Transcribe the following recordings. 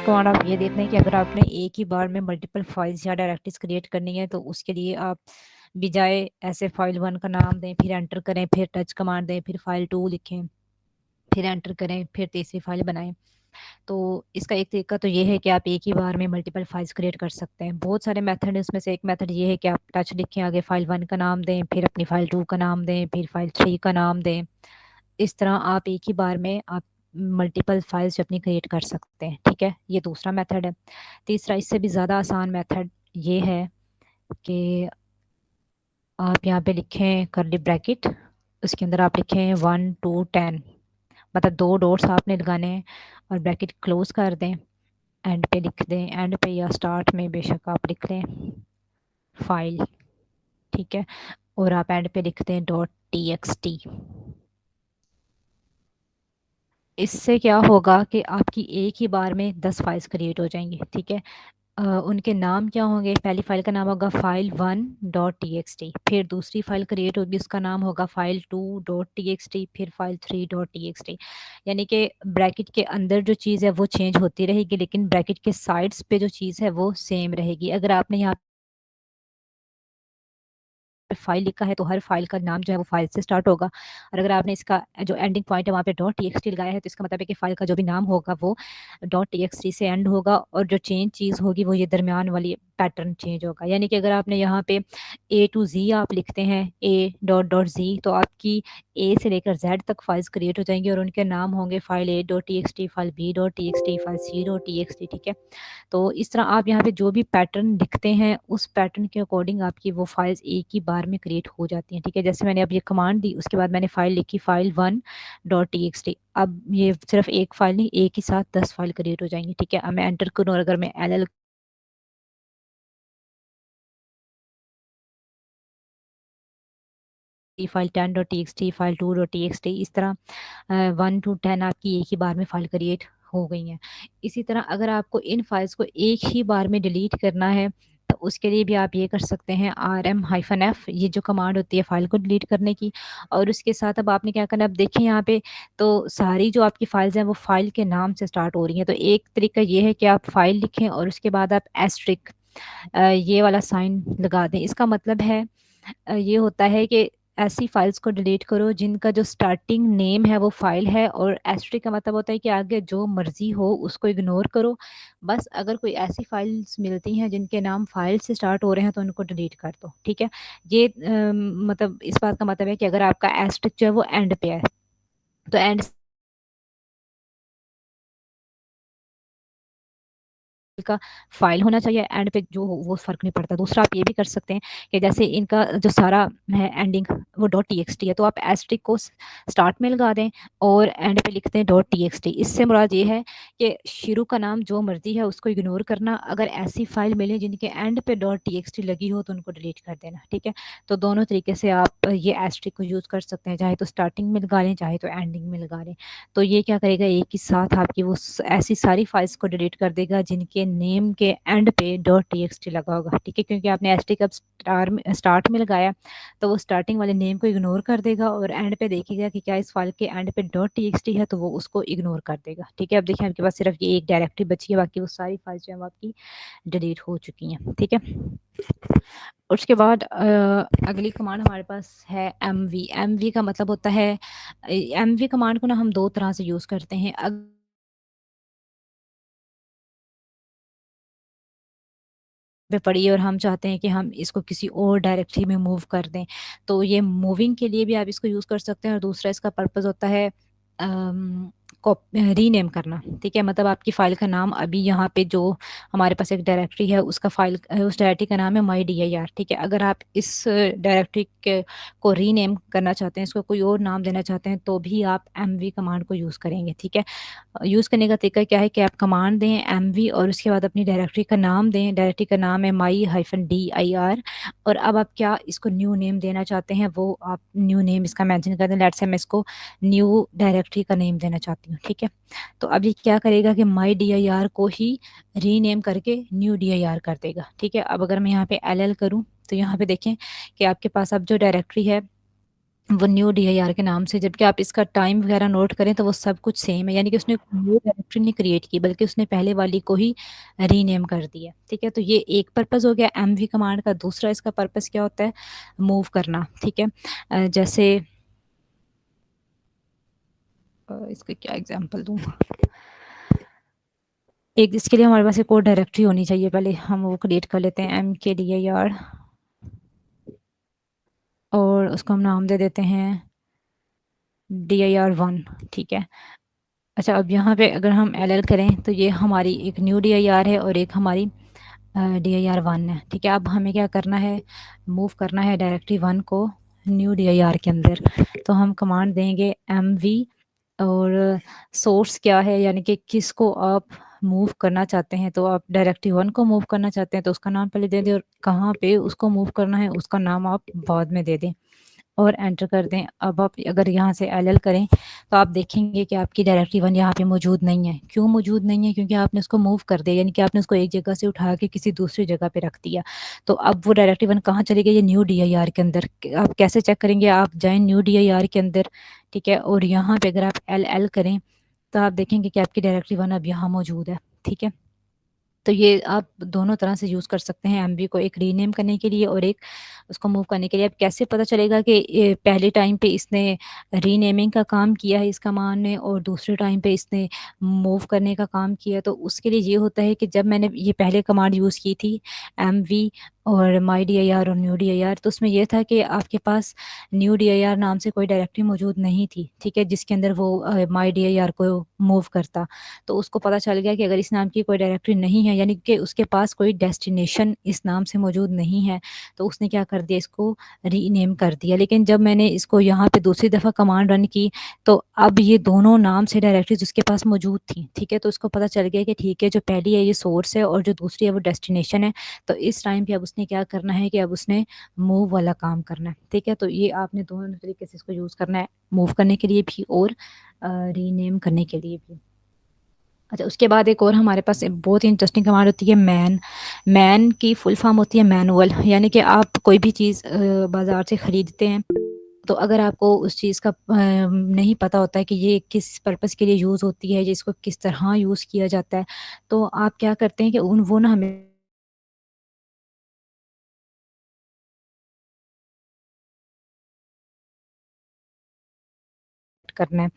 Command आप ये देखना है कि अगर आपने एक ही बार में मल्टीपल फाइल्स या डायरेक्टरीज क्रिएट करनी है तो उसके लिए आप बजाय ऐसे फाइल 1 का नाम दें, फिर एंटर करें, फिर टच कमांड दें, फिर फाइल 2 लिखें, फिर एंटर करें, फिर तीसरी फाइल बनाएं। तो इसका एक तरीका तो ये है कि आप एक ही बार में मल्टीपल फाइल्स क्रिएट कर सकते हैं। बहुत सारे मेथड है, उसमें से एक मेथड ये है कि आप टच लिखें, आगे फाइल 1 का नाम दें, फिर अपनी फाइल 2 का नाम दें, फिर फाइल 3 का नाम दें। इस तरह आप एक ही बार में आप मल्टीपल फाइल्स अपनी क्रिएट कर सकते हैं। ठीक है, ये दूसरा मेथड है। तीसरा, इससे भी ज़्यादा आसान मेथड ये है कि आप यहाँ पे लिखें करली ब्रैकेट, उसके अंदर आप लिखें 1 2 10, मतलब 2 डॉट्स आपने लगाने हैं और ब्रैकेट क्लोज कर दें। एंड पे लिख दें, एंड पे या स्टार्ट में बेशक आप लिख लें फाइल। ठीक है, और आप एंड पे लिख दें .txt। इससे क्या होगा कि आपकी एक ही बार में 10 फाइल्स क्रिएट हो जाएंगी। ठीक है, उनके नाम क्या होंगे? पहली फाइल का नाम होगा फाइल 1.txt, फिर दूसरी फाइल क्रिएट होगी, उसका नाम होगा फाइल 2.txt, फिर फाइल 3.txt। यानी कि ब्रैकेट के अंदर जो चीज़ है वो चेंज होती रहेगी, लेकिन ब्रैकेट के साइड्स पे जो चीज़ है वो सेम रहेगी। अगर आपने यहाँ फाइल लिखा है तो हर फाइल का नाम जो है वो फाइल से स्टार्ट होगा, और अगर आपने इसका जो एंडिंग पॉइंट है वहाँ पे .txt लगाया है तो इसका मतलब है कि फाइल का जो भी नाम होगा वो .txt से एंड होगा, और जो चेंज चीज़ होगी वो ये दरमियान वाली पैटर्न चेंज होगा। यानी कि अगर आपने यहाँ पे A to Z आप लिखते हैं, A.Z, तो आपकी A से लेकर Z तक फाइल्स क्रिएट हो जाएंगी और उनके नाम होंगे file A.txt, file B.txt, file C.txt। ठीक है, तो इस तरह आप यहाँ पे जो भी पैटर्न लिखते हैं उस पैटर्न के अकॉर्डिंग आपकी वो फाइल्स एक ही बार में क्रिएट हो जाती हैं। ठीक है, जैसे मैंने अब ये कमांड दी, उसके बाद मैंने फाइल लिखी फाइल 1.txt। अब ये सिर्फ एक फाइल नहीं, एक ही साथ 10 फाइल क्रिएट हो जाएंगी। ठीक है, अब मैं एंटर करूँ और अगर मैं L file 10.txt, file 2.txt, इस तरह 1 to 10 आपकी एक ही बार में फाइल क्रिएट हो गई हैं। इसी तरह अगर आपको इन फाइल्स को एक ही बार में डिलीट करना है तो उसके लिए भी आप ये कर सकते हैं rm-f, ये जो कमांड होती है फाइल को डिलीट करने की। और उसके साथ अब आपने क्या करना है, अब देखिए यहाँ पे तो सारी जो आपकी फाइल्स हैं वो फाइल के नाम से स्टार्ट हो रही हैं। तो एक तरीका ये है कि आप फाइल लिखें और उसके बाद आप एस्ट्रिक ये वाला साइन लगा दें। इसका मतलब है ये होता है कि ऐसी फाइल्स को डिलीट करो जिनका जो स्टार्टिंग नेम है वो फाइल है, और एस्ट्रिक का मतलब होता है कि आगे जो मर्जी हो उसको इग्नोर करो। बस अगर कोई ऐसी फाइल्स मिलती हैं जिनके नाम फाइल से स्टार्ट हो रहे हैं तो उनको डिलीट कर दो। ठीक है, ये मतलब इस बात का मतलब है कि अगर आपका एस्ट्रिक जो है वो एंड पे है तो एंड का फाइल होना चाहिए, एंड पे जो हो वो फ़र्क नहीं पड़ता। दूसरा आप ये भी कर सकते हैं कि जैसे इनका जो सारा है एंडिंग वो .txt है, तो आप एस्ट्रिक को स्टार्ट में लगा दें और एंड पे लिखते हैं .txt। इससे मुराद ये है कि शुरू का नाम जो मर्जी है उसको इग्नोर करना, अगर ऐसी फाइल मिले जिनके एंड पे .txt लगी हो तो उनको डिलीट कर देना। ठीक है, तो दोनों तरीके से आप ये एस्ट्रिक को यूज़ कर सकते हैं, चाहे तो स्टार्टिंग में लगा लें चाहे तो एंडिंग में लगा लें। तो ये क्या करेगा, एक ही साथ आपकी वो ऐसी सारी फाइल्स को डिलीट कर देगा जिनके नेम के एंड पे .txt लगा होगा। ठीक है, क्योंकि आपने एस टी कब स्टार्ट में लगाया तो वो स्टार्टिंग वाले नेम को इग्नोर कर देगा और एंड पे देखेगा कि क्या इस फाइल के एंड पे .txt है तो वो उसको इग्नोर कर देगा। ठीक है, अब देखिए आपके पास सिर्फ ये एक डायरेक्टरी बची है, बाकी वो सारी फाइल्स जो है वो आपकी डिलीट हो चुकी हैं। ठीक है, उसके बाद अगली कमांड हमारे पास है एम वी का मतलब होता है, एम वी कमांड को ना हम दो तरह से यूज़ करते हैं। पे पड़ी है और हम चाहते हैं कि हम इसको किसी और डायरेक्टरी में मूव कर दें, तो ये मूविंग के लिए भी आप इसको यूज़ कर सकते हैं। और दूसरा इसका पर्पस होता है रीनेम करना। ठीक है, मतलब आपकी फ़ाइल का नाम अभी यहाँ पे जो हमारे पास एक डायरेक्टरी है उसका फ़ाइल उस डायरेक्टरी का नाम है माई डी आई आर। ठीक है, अगर आप इस डायरेक्टरी के को रीनेम करना चाहते हैं, इसको कोई और नाम देना चाहते हैं, तो भी आप एम वी कमांड को यूज़ करेंगे। ठीक है, यूज़ करने का तरीका क्या है कि आप कमांड दें एम वी और उसके बाद अपनी डायरेक्टरी का नाम दें। डायरेक्टरी का नाम है my-dir, और अब आप क्या इसको न्यू नेम देना चाहते हैं वो आप न्यू नेम इसका मेंशन कर दें। लेट्स से मैं इसको न्यू डायरेक्टरी का नेम देना चाहती हूँ। ठीक है, तो अब ये क्या करेगा कि माई डी आई आर को ही रीनेम करके न्यू डी आई आर कर देगा। ठीक है, अब अगर मैं यहाँ पे एल एल करूँ तो यहाँ पे देखें कि आपके पास अब जो डायरेक्टरी है वो न्यू DIR के नाम से, जबकि आप इसका टाइम वगैरह नोट करें तो वो सब कुछ सेम है, यानी कि उसने न्यू डायरेक्टरी नहीं क्रिएट की, बल्कि उसने पहले वाली को ही रीनेम कर दिया। ठीक है, तो ये एक पर्पस हो गया एमवी कमांड का। दूसरा इसका पर्पस क्या होता है, मूव करना। ठीक है, जैसे इसका क्या एग्जांपल दूं, एक इसके लिए हमारे पास एक और डायरेक्टरी होनी चाहिए, पहले हम वो क्रिएट कर लेते हैं MKDIR, और उसको हम नाम दे देते हैं DIR1। ठीक है, अच्छा अब यहाँ पे अगर हम LL करें तो ये हमारी एक न्यू DIR है और एक हमारी DIR1 है। ठीक है, अब हमें क्या करना है, मूव करना है डायरेक्टरी 1 को न्यू DIR के अंदर। तो हम कमांड देंगे MV, और सोर्स क्या है, यानी कि किसको आप मूव करना चाहते हैं। तो आप डायरेक्टरी 1 को मूव करना चाहते हैं तो उसका नाम पहले दे दें, और कहाँ पे उसको मूव करना है उसका नाम आप बाद में दे दें, और एंटर कर दें। अब आप अगर यहाँ से LL करें तो आप देखेंगे कि आपकी डायरेक्टरी 1 यहाँ पे मौजूद नहीं है। क्यों मौजूद नहीं है, क्योंकि आपने उसको मूव कर दिया, यानी कि आपने उसको एक जगह से उठा के किसी दूसरी जगह पे रख दिया। तो अब वो डायरेक्टरी 1 कहाँ चली गई, ये न्यू DIR के अंदर। आप कैसे चेक करेंगे, आप जाएं न्यू DIR के अंदर। ठीक है, और यहाँ पे अगर आप LL करें तो आप देखेंगे कि आपकी डायरेक्टरी 1 अब यहाँ मौजूद है। ठीक है, तो ये आप दोनों तरह से यूज़ कर सकते हैं एमबी को, एक रीनेम करने के लिए और एक उसको मूव करने के लिए। अब कैसे पता चलेगा कि ये पहले टाइम पे इसने रीनेमिंग का काम किया है इस कमांड ने, और दूसरे टाइम पे इसने मूव करने का काम किया। तो उसके लिए ये होता है कि जब मैंने ये पहले कमांड यूज़ की थी एमवी और माई DIR और न्यू DIR, तो उसमें यह था कि आपके पास न्यू DIR नाम से कोई डायरेक्टरी मौजूद नहीं थी। ठीक है, जिसके अंदर वो माई DIR को मूव करता। तो उसको पता चल गया कि अगर इस नाम की कोई डायरेक्टरी नहीं है, यानी कि उसके पास कोई डेस्टिनेशन इस नाम से मौजूद नहीं है, तो उसने क्या कर दिया, इसको रीनेम कर दिया। लेकिन जब मैंने इसको यहाँ पे दूसरी दफ़ा कमांड रन की तो अब ये दोनों नाम से डायरेक्टरीज उसके पास मौजूद थी। ठीक है, तो उसको पता चल गया कि ठीक है, जो पहली है ये सोर्स है और जो दूसरी है वो डेस्टिनेशन है। तो इस टाइम पे अब उसने क्या करना है कि अब उसने मूव वाला काम करना है। ठीक है, तो ये आपने दोनों तरीके से इसको यूज़ करना है, मूव करने के लिए भी और रीनेम करने के लिए भी। अच्छा, उसके बाद एक और हमारे पास एक बहुत ही इंटरेस्टिंग कमांड होती है मैन। मैन की फुल फॉर्म होती है मैनुअल, यानी कि आप कोई भी चीज़ बाज़ार से ख़रीदते हैं, तो अगर आपको उस चीज़ का नहीं पता होता है कि ये किस पर्पस के लिए यूज़ होती है, इसको किस तरह यूज़ किया जाता है, तो आप क्या करते हैं कि उन वो ना हमें करना है।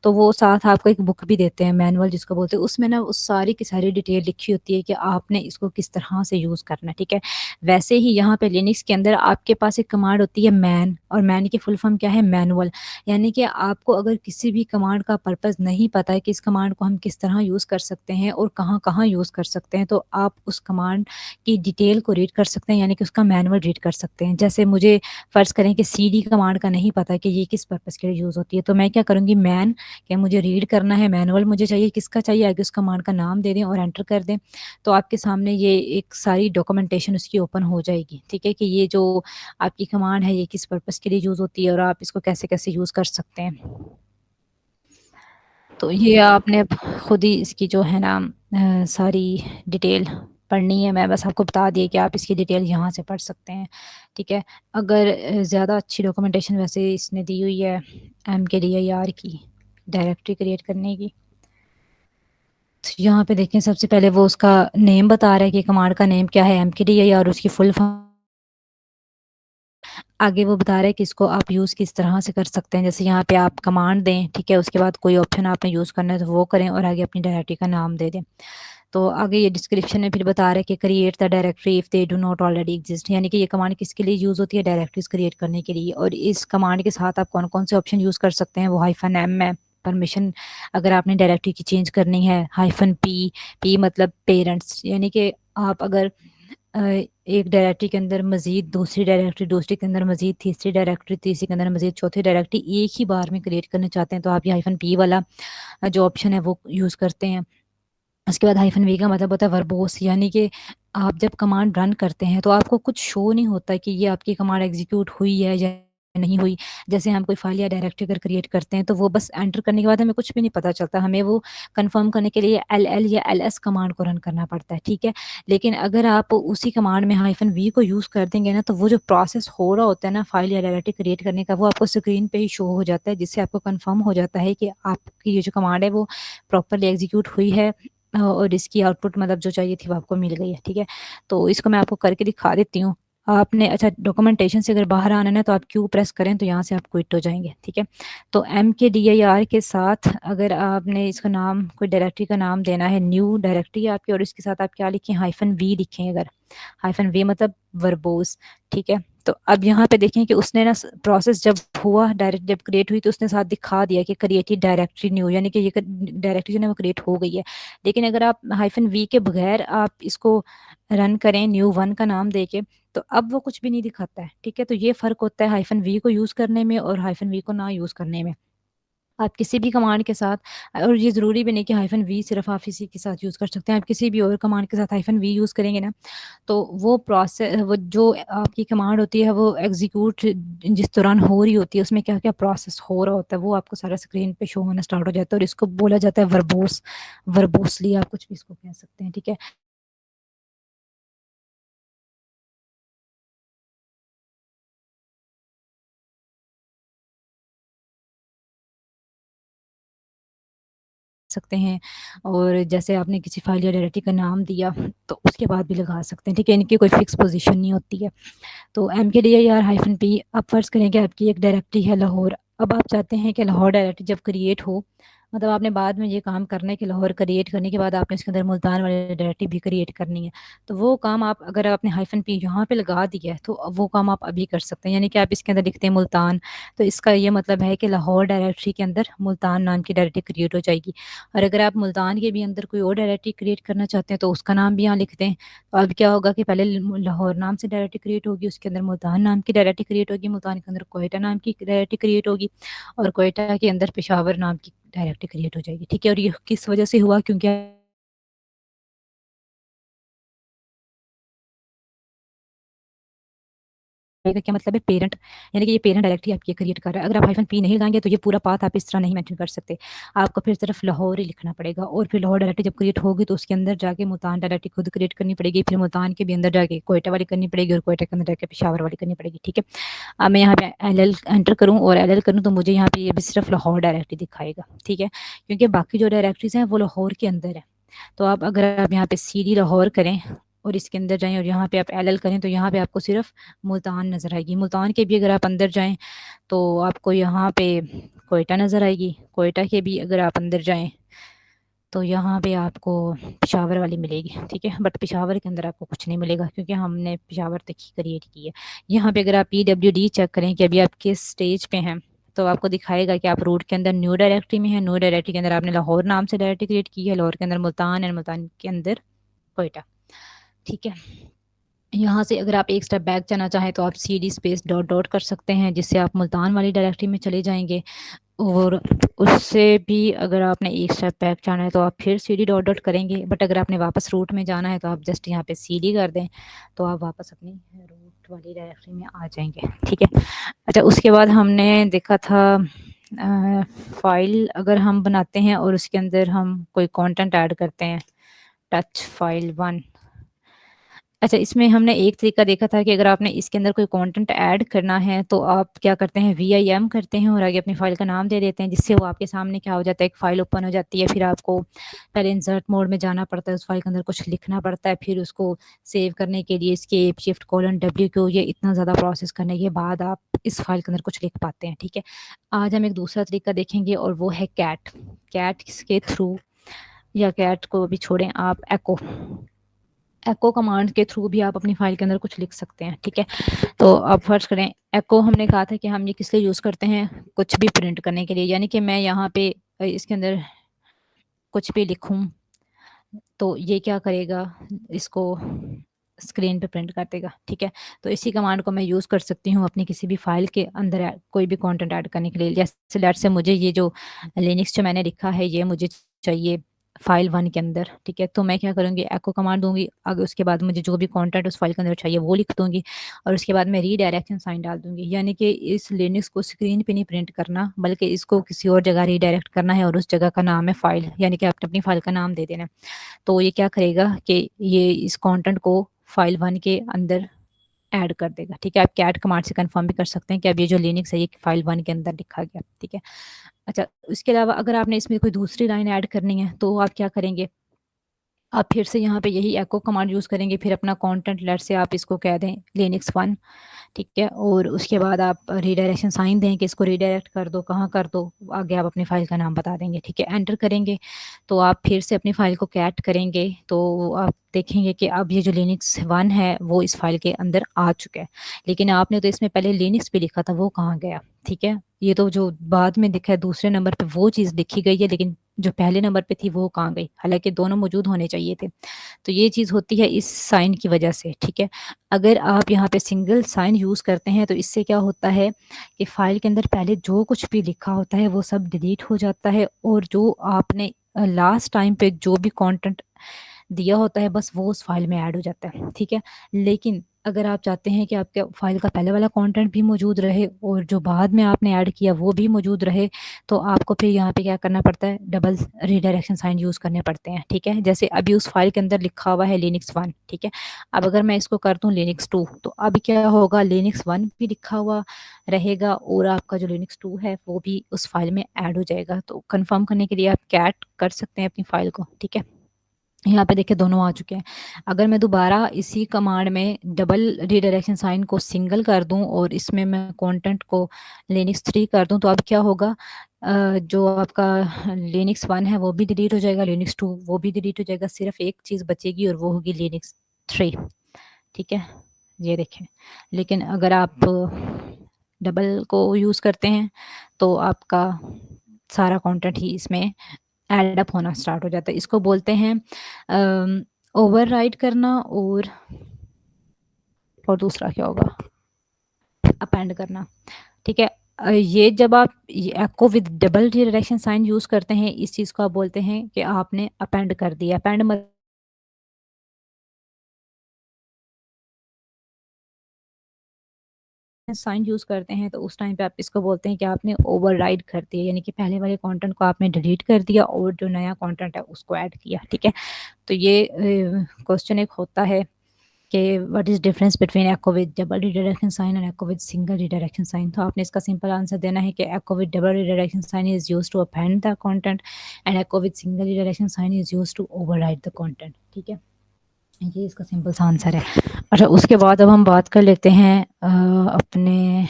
तो वो साथ आपको एक बुक भी देते हैं, मैनुअल जिसको बोलते हैं। उसमें ना उस सारी की सारी डिटेल लिखी होती है कि आपने इसको किस तरह से यूज़ करना है। ठीक है, वैसे ही यहाँ पे लिनक्स के अंदर आपके पास एक कमांड होती है मैन, और मैन की फुल फॉर्म क्या है, मैनुअल। यानी कि आपको अगर किसी भी कमांड का पर्पस नहीं पता है कि इस कमांड को हम किस तरह यूज़ कर सकते हैं और कहाँ कहाँ यूज़ कर सकते हैं, तो आप उस कमांड की डिटेल को रीड कर सकते हैं, यानी कि उसका मैनुअल रीड कर सकते हैं। जैसे मुझे फ़र्ज़ करें कि CD कमांड का नहीं पता कि ये किस पर्पस के लिए यूज़ होती है, तो मैं क्या करूँगी, मैन क्या मुझे रीड करना है, मैनुअल मुझे चाहिए, किसका चाहिए, आगे उस कमांड का नाम दे दें और एंटर कर दें। तो आपके सामने ये एक सारी डॉक्यूमेंटेशन उसकी ओपन हो जाएगी। ठीक है, कि ये जो आपकी कमांड है ये किस पर्पस के लिए यूज़ होती है और आप इसको कैसे-कैसे यूज़ कर सकते हैं। तो ये आपने अब खुद ही इसकी जो है ना सारी डिटेल पढ़नी है। मैं बस आपको बता दिए कि आप इसकी डिटेल यहाँ से पढ़ सकते हैं। ठीक है, अगर ज़्यादा अच्छी डॉक्यूमेंटेशन वैसे इसने दी हुई है MKDIR की डायरेक्टरी क्रिएट करने की। तो यहाँ पे देखें, सबसे पहले वो उसका नेम बता रहा है कि कमांड का नेम क्या है, MKDIR, और उसकी फुल फॉर्म आगे वो बता रहा है कि इसको आप यूज़ किस तरह से कर सकते हैं। जैसे यहाँ पे आप कमांड दें, ठीक है, उसके बाद कोई ऑप्शन आपने यूज़ करना है तो वो करें, और आगे अपनी डायरेक्टरी का नाम दे दें। तो आगे ये डिस्क्रिप्शन में फिर बता रहा है कि create the directory if they do not already exist, यानी कि ये कमांड किसके लिए यूज़ होती है, डायरेक्टरीज क्रिएट करने के लिए। और इस कमांड के साथ आप कौन कौन से ऑप्शन यूज़ कर सकते हैं, वो -m है परमिशन, अगर आपने डायरेक्टरी की चेंज करनी है। -p, p मतलब पेरेंट्स, यानी कि आप अगर एक डायरेक्टरी के अंदर मज़ीद दूसरी डायरेक्टरी, दूसरी के अंदर मज़ीद तीसरी डायरेक्टरी, तीसरी के अंदर मज़ीद चौथी डायरेक्टरी एक ही बार में क्रिएट करना चाहते हैं, तो आप ये -p वाला जो ऑप्शन है वो यूज़ करते हैं। उसके बाद -v का मतलब होता है वर्बोस, यानी कि आप जब कमांड रन करते हैं तो आपको कुछ शो नहीं होता कि ये आपकी कमांड एग्जीक्यूट हुई है या नहीं हुई। जैसे हम कोई फ़ाइल या डायरेक्टरी अगर क्रिएट करते हैं, तो वो बस एंटर करने के बाद हमें कुछ भी नहीं पता चलता। हमें वो कन्फर्म करने के लिए एलएल या एलएस कमांड को रन करना पड़ता है, ठीक है? लेकिन अगर आप उसी कमांड में हाइफ़न वी को यूज़ कर देंगे ना, तो वो जो प्रोसेस हो रहा होता है ना फ़ाइल या डायरेक्टरी क्रिएट करने का, वो आपको स्क्रीन पे ही शो हो जाता है, जिससे आपको कन्फर्म हो जाता है कि आपकी ये जो कमांड है वो प्रॉपर्ली एग्ज़ीक्यूट हुई है, और इसकी आउटपुट मतलब जो चाहिए थी वो आपको मिल गई है, ठीक है? तो इसको मैं आपको करके दिखा देती हूँ। आपने अच्छा डॉक्यूमेंटेशन से अगर बाहर आना है ना, तो आप क्यू प्रेस करें तो यहाँ से आप क्विट हो जाएँगे, ठीक है? तो MKDIR के साथ अगर आपने इसका नाम कोई डायरेक्टरी का नाम देना है, न्यू डायरेक्टरी आपकी, और इसके साथ आप क्या लिखें, हाइफ़न वी लिखें अगर। हाइफ़न वी मतलब वर्बोस, ठीक है? तो अब यहाँ पे देखें कि उसने ना प्रोसेस जब हुआ, डायरेक्ट जब क्रिएट हुई, तो उसने साथ दिखा दिया कि क्रिएटेड डायरेक्टरी न्यू, यानी कि ये डायरेक्टरी जो है वो क्रिएट हो गई है। लेकिन अगर आप हाइफ़न वी के बगैर आप इसको रन करें न्यू वन का नाम देके, तो अब वो कुछ भी नहीं दिखाता है, ठीक है? तो ये फ़र्क होता है हाइफ़न वी को यूज़ करने में और हाइफ़न वी को ना यूज़ करने में। आप किसी भी कमांड के साथ, और ये ज़रूरी भी नहीं कि हाइफ़न वी सिर्फ़ आप इसी के साथ यूज़ कर सकते हैं। आप किसी भी और कमांड के साथ हाइफ़न वी यूज़ करेंगे ना, तो वो जो आपकी कमांड होती है वो एग्ज़ीक्यूट जिस दौरान हो रही होती है, उसमें क्या-क्या प्रोसेस हो रहा होता है, वो आपको सारा स्क्रीन पे शो होना स्टार्ट हो जाता है, और इसको बोला जाता है वर्बोस, वर्बोसली आप कुछ भी इसको कह सकते हैं, ठीक है? सकते हैं, और जैसे आपने किसी फ़ाइल या डायरेक्टरी का नाम दिया, तो उसके बाद भी लगा सकते हैं, ठीक है? इनकी कोई फ़िक्स पोज़ीशन नहीं होती है। तो MKDIR हाइफ़न पी, अब फ़र्ज़ करें कि आपकी एक डायरेक्टरी है लाहौर। अब आप चाहते हैं कि लाहौर डायरेक्टरी जब क्रिएट हो, मतलब आपने बाद में ये काम करना है कि लाहौर क्रिएट करने के बाद आपने इसके अंदर मुल्तान वाली डायरेक्टरी भी क्रिएट करनी है। तो वो काम आप अगर आपने हाइफ़न पी यहाँ पे लगा दिया है, तो अब वो काम आप अभी कर सकते हैं। यानी कि आप इसके अंदर लिखते हैं मुल्तान, तो इसका ये मतलब है कि लाहौर डायरेक्टरी के अंदर मुल्तान नाम की डायरेक्टरी क्रिएट हो जाएगी। और अगर आप मुल्तान के भी अंदर कोई और डायरेक्टरी क्रिएट करना चाहते हैं, तो उसका नाम भी यहाँ लिख दें। तो अब क्या होगा कि पहले लाहौर नाम से डायरेक्टरी क्रिएट होगी, उसके अंदर मुल्तान नाम की डायरेक्टरी क्रिएट होगी, मुल्तान के अंदर कोयटा नाम की डायरेक्टरी क्रिएट होगी, और कोयटा के अंदर पेशावर नाम की डायरेक्टरी क्रिएट हो जाएगी, ठीक है? और ये किस वजह से हुआ, क्योंकि का क्या मतलब है, पेरेंट, यानी कि ये पेरेंट डायरेक्टरी आपकी क्रिएट कर रहा है। अगर आप हाइफ़न पी नहीं लगाएँगे, तो ये पूरा पाथ आप इस तरह नहीं मेंशन कर सकते। आपको फिर सिर्फ लाहौर ही लिखना पड़ेगा, और फिर लाहौर डायरेक्टरी जब क्रिएट होगी, तो उसके अंदर जाके मुल्तान डायरेक्टरी खुद क्रिएट करनी पड़ेगी, फिर मुल्तान के भी अंदर जाके कोयटा वाली करनी पड़ेगी, और कोयटा के अंदर जाके पेशावर वाली करनी पड़ेगी, ठीक है? अब मैं यहाँ पे एलएल एंटर करूँ और एलएल करूँ, तो मुझे यहाँ पे ये भी सिर्फ लाहौर डायरेक्टरी दिखाएगा, ठीक है? क्योंकि बाकी जो डायरेक्टरीज़ हैं वो लाहौर के अंदर है। तो आप अगर आप यहाँ पे सीडी लाहौर करें और इसके अंदर जाएँ और यहाँ पे आप एलएल करें, तो यहाँ पे आपको सिर्फ मुल्तान नज़र आएगी। मुल्तान के भी अगर आप अंदर जाएँ, तो आपको यहाँ पे कोयटा नज़र आएगी। कोयटा के भी अगर आप अंदर जाएँ, तो यहाँ पे आपको पेशावर वाली मिलेगी, ठीक है? बट पेशावर के अंदर आपको कुछ नहीं मिलेगा, क्योंकि हमने पेशावर तक ही क्रिएट की है। यहाँ पे अगर आप PWD चेक करें कि अभी आप किस स्टेज पे हैं, तो आपको दिखाएगा कि आप रूट के अंदर न्यू डायरेक्टरी में हैं। न्यू डायरेक्टरी के अंदर आपने लाहौर नाम से डायरेक्टरी क्रिएट की है, लाहौर के अंदर मुल्तान एंड मुल्तान के अंदर कोयटा, ठीक है? यहाँ से अगर आप एक स्टेप बैक जाना चाहें, तो आप CD स्पेस डॉट डॉट कर सकते हैं, जिससे आप मुल्तान वाली डायरेक्टरी में चले जाएँगे। और उससे भी अगर आपने एक स्टेप बैक जाना है, तो आप फिर CD डॉट डॉट करेंगे। बट अगर आपने वापस रूट में जाना है, तो आप जस्ट यहाँ पे CD कर दें, तो आप वापस अपनी रूट वाली डायरेक्टरी में आ जाएँगे, ठीक है? अच्छा, उसके बाद हमने देखा था फ़ाइल अगर हम बनाते हैं और उसके अंदर हम कोई कंटेंट ऐड करते हैं, टच फ़ाइल 1। अच्छा, इसमें हमने एक तरीका देखा था कि अगर आपने इसके अंदर कोई कंटेंट ऐड करना है, तो आप क्या करते हैं, VIM करते हैं और आगे अपनी फ़ाइल का नाम दे देते हैं, जिससे वो आपके सामने क्या हो जाता है, एक फ़ाइल ओपन हो जाती है। फिर आपको पहले इंसर्ट मोड में जाना पड़ता है, उस फ़ाइल के अंदर कुछ लिखना पड़ता है, फिर उसको सेव करने के लिए एस्केप शिफ्ट कोलन W को, ये इतना ज़्यादा प्रोसेस करने के बाद आप इस फ़ाइल के अंदर कुछ लिख पाते हैं, ठीक है? आज हम एक दूसरा तरीका देखेंगे, और वो है कैट। कैट के थ्रू, या कैट को भी छोड़ें, आप एको कमांड के थ्रू भी आप अपनी फ़ाइल के अंदर कुछ लिख सकते हैं, ठीक है? तो अब फ़र्ज़ करें, एको हमने कहा था कि हम ये किस लिए यूज़ करते हैं, कुछ भी प्रिंट करने के लिए। यानी कि मैं यहाँ पे इसके अंदर कुछ भी लिखूँ, तो ये क्या करेगा, इसको स्क्रीन पे प्रिंट कर देगा, ठीक है? तो इसी कमांड को मैं यूज़ कर सकती हूँ अपनी किसी भी फ़ाइल के अंदर कोई भी कंटेंट ऐड करने के लिए। जैसे लेट्स से मुझे ये जो लिनक्स जो मैंने लिखा है, ये मुझे चाहिए फ़ाइल 1 के अंदर, ठीक है? तो मैं क्या करूँगी, एcho कमांड दूँगी, आगे उसके बाद मुझे जो भी कंटेंट उस फ़ाइल के अंदर चाहिए वो लिख दूँगी और उसके बाद मैं रीडायरेक्शन साइन डाल दूँगी। यानी कि इस लिनक्स को स्क्रीन पे नहीं प्रिंट करना, बल्कि इसको किसी और जगह रीडायरेक्ट करना है और उस जगह का नाम है फ़ाइल, यानी कि आपने अपनी फ़ाइल का नाम दे देना है। तो ये क्या करेगा कि ये इस कंटेंट को फ़ाइल 1 के अंदर ऐड कर देगा, ठीक है? आप कैट कमांड से कंफर्म भी कर सकते हैं कि अब ये जो लिनक्स है ये फ़ाइल 1 के अंदर लिखा गया, ठीक है? अच्छा, उसके अलावा अगर आपने इसमें कोई दूसरी लाइन ऐड करनी है, तो आप क्या करेंगे, आप फिर से यहाँ पे यही एcho कमांड यूज़ करेंगे, फिर अपना कंटेंट लेट्स से आप इसको कह दें लिनक्स 1, ठीक है? और उसके बाद आप रीडायरेक्शन साइन दें कि इसको रीडायरेक्ट कर दो, कहाँ कर दो, आगे आप अपनी फ़ाइल का नाम बता देंगे, ठीक है? एंटर करेंगे, तो आप फिर से अपनी फ़ाइल को कैट करेंगे, तो आप देखेंगे कि अब ये जो लिनक्स 1 है, वो इस फ़ाइल के अंदर आ चुका है। लेकिन आपने तो इसमें पहले लिनक्स भी लिखा था, वो कहाँ गया, ठीक है? ये तो जो बाद में दिखा है दूसरे नंबर पे वो चीज़ लिखी गई है, लेकिन जो पहले नंबर पे थी वो कहाँ गई? हालाँकि दोनों मौजूद होने चाहिए थे। तो ये चीज़ होती है इस साइन की वजह से, ठीक है? अगर आप यहाँ पे सिंगल साइन यूज़ करते हैं तो इससे क्या होता है कि फ़ाइल के अंदर पहले जो कुछ भी लिखा होता है वो सब डिलीट हो जाता है और जो आपने लास्ट टाइम पे जो भी कंटेंट दिया होता है बस वो उस फ़ाइल में ऐड हो जाता है, ठीक है? लेकिन अगर आप चाहते हैं कि आपके फ़ाइल का पहले वाला कंटेंट भी मौजूद रहे और जो बाद में आपने ऐड किया वो भी मौजूद रहे, तो आपको फिर यहाँ पे क्या करना पड़ता है, डबल रीडायरेक्शन साइन यूज़ करने पड़ते हैं, ठीक है? जैसे अभी उस फ़ाइल के अंदर लिखा हुआ है लिनक्स 1, ठीक है? अब अगर मैं इसको कर दूँ लिनक्स 2, तो अब क्या होगा, लिनक्स 1 भी लिखा हुआ रहेगा और आपका जो लिनक्स 2 है वो भी उस फ़ाइल में ऐड हो जाएगा। तो कन्फर्म करने के लिए आप कैट कर सकते हैं अपनी फ़ाइल को, ठीक है? यहाँ पे देखिए दोनों आ चुके हैं। अगर मैं दोबारा इसी कमांड में डबल रीडायरेक्शन साइन को सिंगल कर दूँ और इसमें मैं कंटेंट को लिनक्स 3 कर दूँ, तो अब क्या होगा, जो आपका लिनक्स 1 है वो भी डिलीट हो जाएगा, लिनक्स 2 वो भी डिलीट हो जाएगा, सिर्फ़ एक चीज़ बचेगी और वो होगी लिनक्स 3, ठीक है? ये देखें। लेकिन अगर आप डबल को यूज़ करते हैं, तो आपका सारा कंटेंट ही इसमें एड अप होना स्टार्ट हो जाता है। इसको बोलते हैं ओवरराइड करना, और दूसरा क्या होगा, अपेंड करना, ठीक है? ये जब आप ये echo with double direction sign use करते हैं, इस चीज़ को आप बोलते हैं कि आपने अपेंड कर दिया। अपेंड मतलब साइन यूज़ करते हैं, तो उस टाइम पे आप इसको बोलते हैं कि आपने ओवरराइड कर दिया, यानी कि पहले वाले कंटेंट को आपने डिलीट कर दिया और जो नया कंटेंट है उसको ऐड किया, ठीक है? तो ये क्वेश्चन एक होता है कि what is difference between echo with double redirection sign and echo with single redirection sign. तो आपने इसका सिंपल आंसर देना है कि echo with double redirection sign is used to append the content and echo with single redirection sign is used to override the content, ठीक है? ये इसका सिंपल सा आंसर है। अच्छा, उसके बाद अब हम बात कर लेते हैं अपने,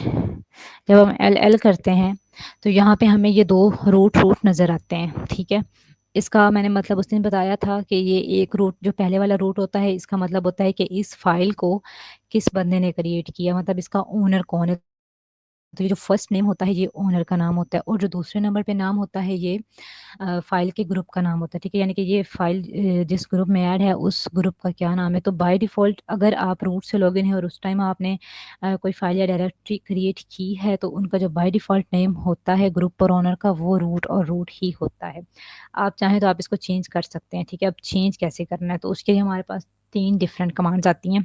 जब हम एल करते हैं तो यहाँ पे हमें ये 2 रूट नज़र आते हैं, ठीक है? इसका मैंने मतलब उस दिन बताया था कि ये एक रूट, जो पहले वाला रूट होता है, इसका मतलब होता है कि इस फ़ाइल को किस बंदे ने क्रिएट किया, मतलब इसका ओनर कौन है। तो ये जो फर्स्ट नेम होता है ये ओनर का नाम होता है और जो दूसरे नंबर पे नाम होता है ये फ़ाइल के ग्रुप का नाम होता है, ठीक है? यानी कि ये फ़ाइल जिस ग्रुप में ऐड है उस ग्रुप का क्या नाम है। तो बाय डिफ़ॉल्ट अगर आप रूट से लॉगिन है और उस टाइम आपने कोई फ़ाइल या डायरेक्टरी क्रिएट की है, तो उनका जो बाय डिफ़ॉल्ट नेम होता है ग्रुप और ओनर का, वो रूट और रूट ही होता है। आप चाहें तो आप इसको चेंज कर सकते हैं, ठीक है? अब चेंज कैसे करना है, तो उसके लिए हमारे पास 3 डिफरेंट कमांड्स आती हैं।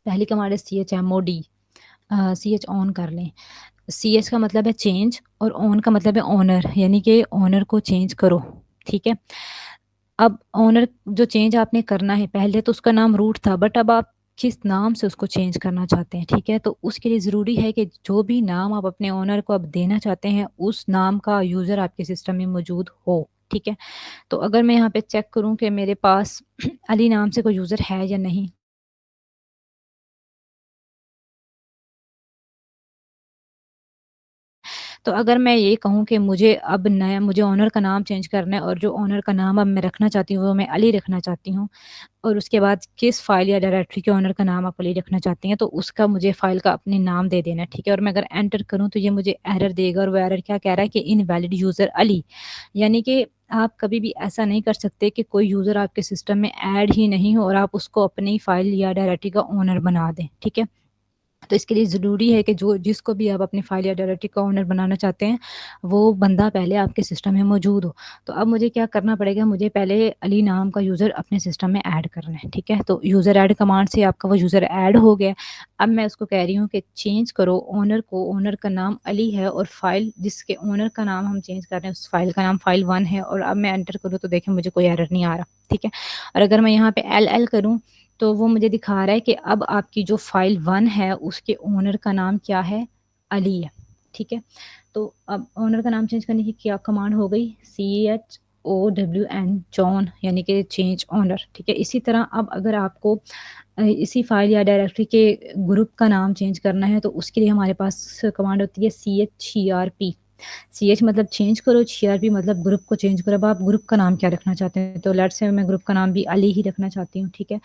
पहली कमांड है chmod, ch ऑन कर लें। सीएच का मतलब है चेंज और ऑन का मतलब है ओनर, यानी कि ओनर को चेंज करो, ठीक है? अब ओनर जो चेंज आपने करना है, पहले तो उसका नाम रूट था, बट अब आप किस नाम से उसको चेंज करना चाहते हैं, ठीक है? तो उसके लिए ज़रूरी है कि जो भी नाम आप अपने ओनर को अब देना चाहते हैं, उस नाम का यूज़र आपके सिस्टम में मौजूद हो, ठीक है? तो अगर मैं यहाँ पे चेक करूँ कि मेरे पास अली नाम से कोई यूज़र है या नहीं, तो अगर मैं ये कहूँ कि मुझे अब नया, मुझे ओनर का नाम चेंज करना है और जो ओनर का नाम अब मैं रखना चाहती हूँ वो मैं अली रखना चाहती हूँ, और उसके बाद किस फ़ाइल या डायरेक्टरी के ओनर का नाम आप अली रखना चाहती हैं, तो उसका मुझे फ़ाइल का अपने नाम दे देना है, ठीक है? और मैं अगर एंटर करूँ तो ये मुझे एरर देगा और वो एरर क्या कह रहा है कि इनवैलिड यूज़र अली, यानी कि आप कभी भी ऐसा नहीं कर सकते कि कोई यूज़र आपके सिस्टम में ऐड ही नहीं हो और आप उसको अपनी फ़ाइल या डायरेक्टरी का ओनर बना दें, ठीक है? तो इसके लिए ज़रूरी है कि जो जिसको भी आप अपनी फ़ाइल या डायरेक्टरी का ओनर बनाना चाहते हैं, वो बंदा पहले आपके सिस्टम में मौजूद हो। तो अब मुझे क्या करना पड़ेगा, मुझे पहले अली नाम का यूज़र अपने सिस्टम में ऐड करना है, ठीक है? तो यूज़र ऐड कमांड से आपका वो यूज़र ऐड हो गया। अब मैं उसको कह रही हूँ कि चेंज करो ओनर को, ओनर का नाम अली है और फ़ाइल जिसके ओनर का नाम हम चेंज कर रहे हैं, उस फ़ाइल का नाम फ़ाइल 1 है और अब मैं एंटर करूँ तो देखें मुझे कोई एरर नहीं आ रहा, ठीक है? और अगर मैं यहाँ पे एल करूँ तो वो मुझे दिखा रहा है कि अब आपकी जो फ़ाइल 1 है उसके ओनर का नाम क्या है? अली है, ठीक है? तो अब ओनर का नाम चेंज करने की क्या कमांड हो गई? CHOWN जॉन यानी कि चेंज ओनर, ठीक है? इसी तरह अब अगर आपको इसी फ़ाइल या डायरेक्टरी के ग्रुप का नाम चेंज करना है तो उसके लिए हमारे पास कमांड होती है CHCRP। CH मतलब चेंज करो, CRP मतलब ग्रुप को चेंज करो। अब आप ग्रुप का नाम क्या रखना चाहते हैं? तो लेट्स से मैं ग्रुप का नाम भी अली ही रखना चाहती हूँ, ठीक है?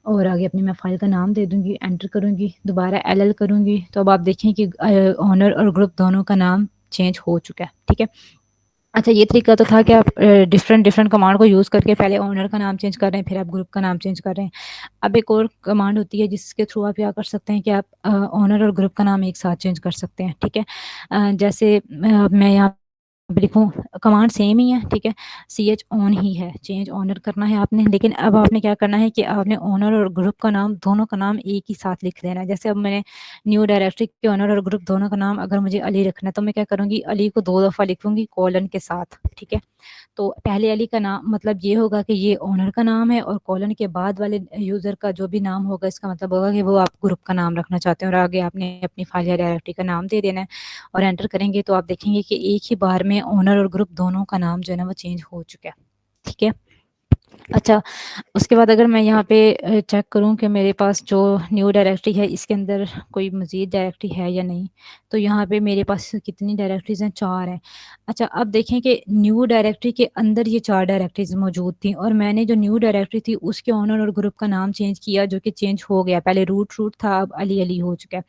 और आगे अपनी मैं फ़ाइल का नाम दे दूँगी, एंटर करूँगी, दोबारा LL करूँगी, तो अब आप देखें कि ओनर और ग्रुप दोनों का नाम चेंज हो चुका है, ठीक है? अच्छा, ये तरीका तो था कि आप डिफरेंट डिफरेंट कमांड को यूज़ करके पहले ओनर का नाम चेंज कर रहे हैं, फिर आप ग्रुप का नाम चेंज कर रहे हैं। अब एक और कमांड होती है जिसके थ्रू आप क्या कर सकते हैं कि आप ओनर और ग्रुप का नाम एक साथ चेंज कर सकते हैं, ठीक है? जैसे मैं यहाँ पे लिखूँ, कमांड सेम ही है, ठीक है? CH ऑन ही है, चेंज ओनर करना है आपने, लेकिन अब आपने क्या करना है कि आपने ओनर और ग्रुप का नाम, दोनों का नाम एक ही साथ लिख देना है। जैसे अब मैंने न्यू डायरेक्टरी के ओनर और ग्रुप दोनों का नाम अगर मुझे अली रखना है तो मैं क्या करूँगी, अली को 2 दफ़ा लिखूँगी कोलन के साथ, ठीक है? तो पहले अली का नाम मतलब ये होगा कि ये ओनर का नाम है और कोलन के बाद वाले यूज़र का जो भी नाम होगा इसका मतलब होगा कि वो आप ग्रुप का नाम रखना चाहते हैं और आगे आपने अपनी फ़ाइल या डायरेक्टरी का नाम दे देना है और एंटर करेंगे तो आप देखेंगे कि एक ही बार में ओनर और ग्रुप दोनों का नाम जो है ना वो चेंज हो चुका है, ठीक है? अच्छा, उसके बाद अगर मैं यहाँ पे चेक करूँ कि मेरे पास जो न्यू डायरेक्टरी है इसके अंदर कोई मज़ीद डायरेक्टरी है या नहीं, तो यहाँ पे मेरे पास कितनी डायरेक्टरीज़ हैं? 4 हैं। अच्छा, अब देखें कि न्यू डायरेक्टरी के अंदर ये 4 डायरेक्टरीज़ मौजूद थी और मैंने जो न्यू डायरेक्टरी थी उसके ओनर और ग्रुप का नाम चेंज किया जो कि चेंज हो गया। पहले रूट था, अब अली हो चुका है।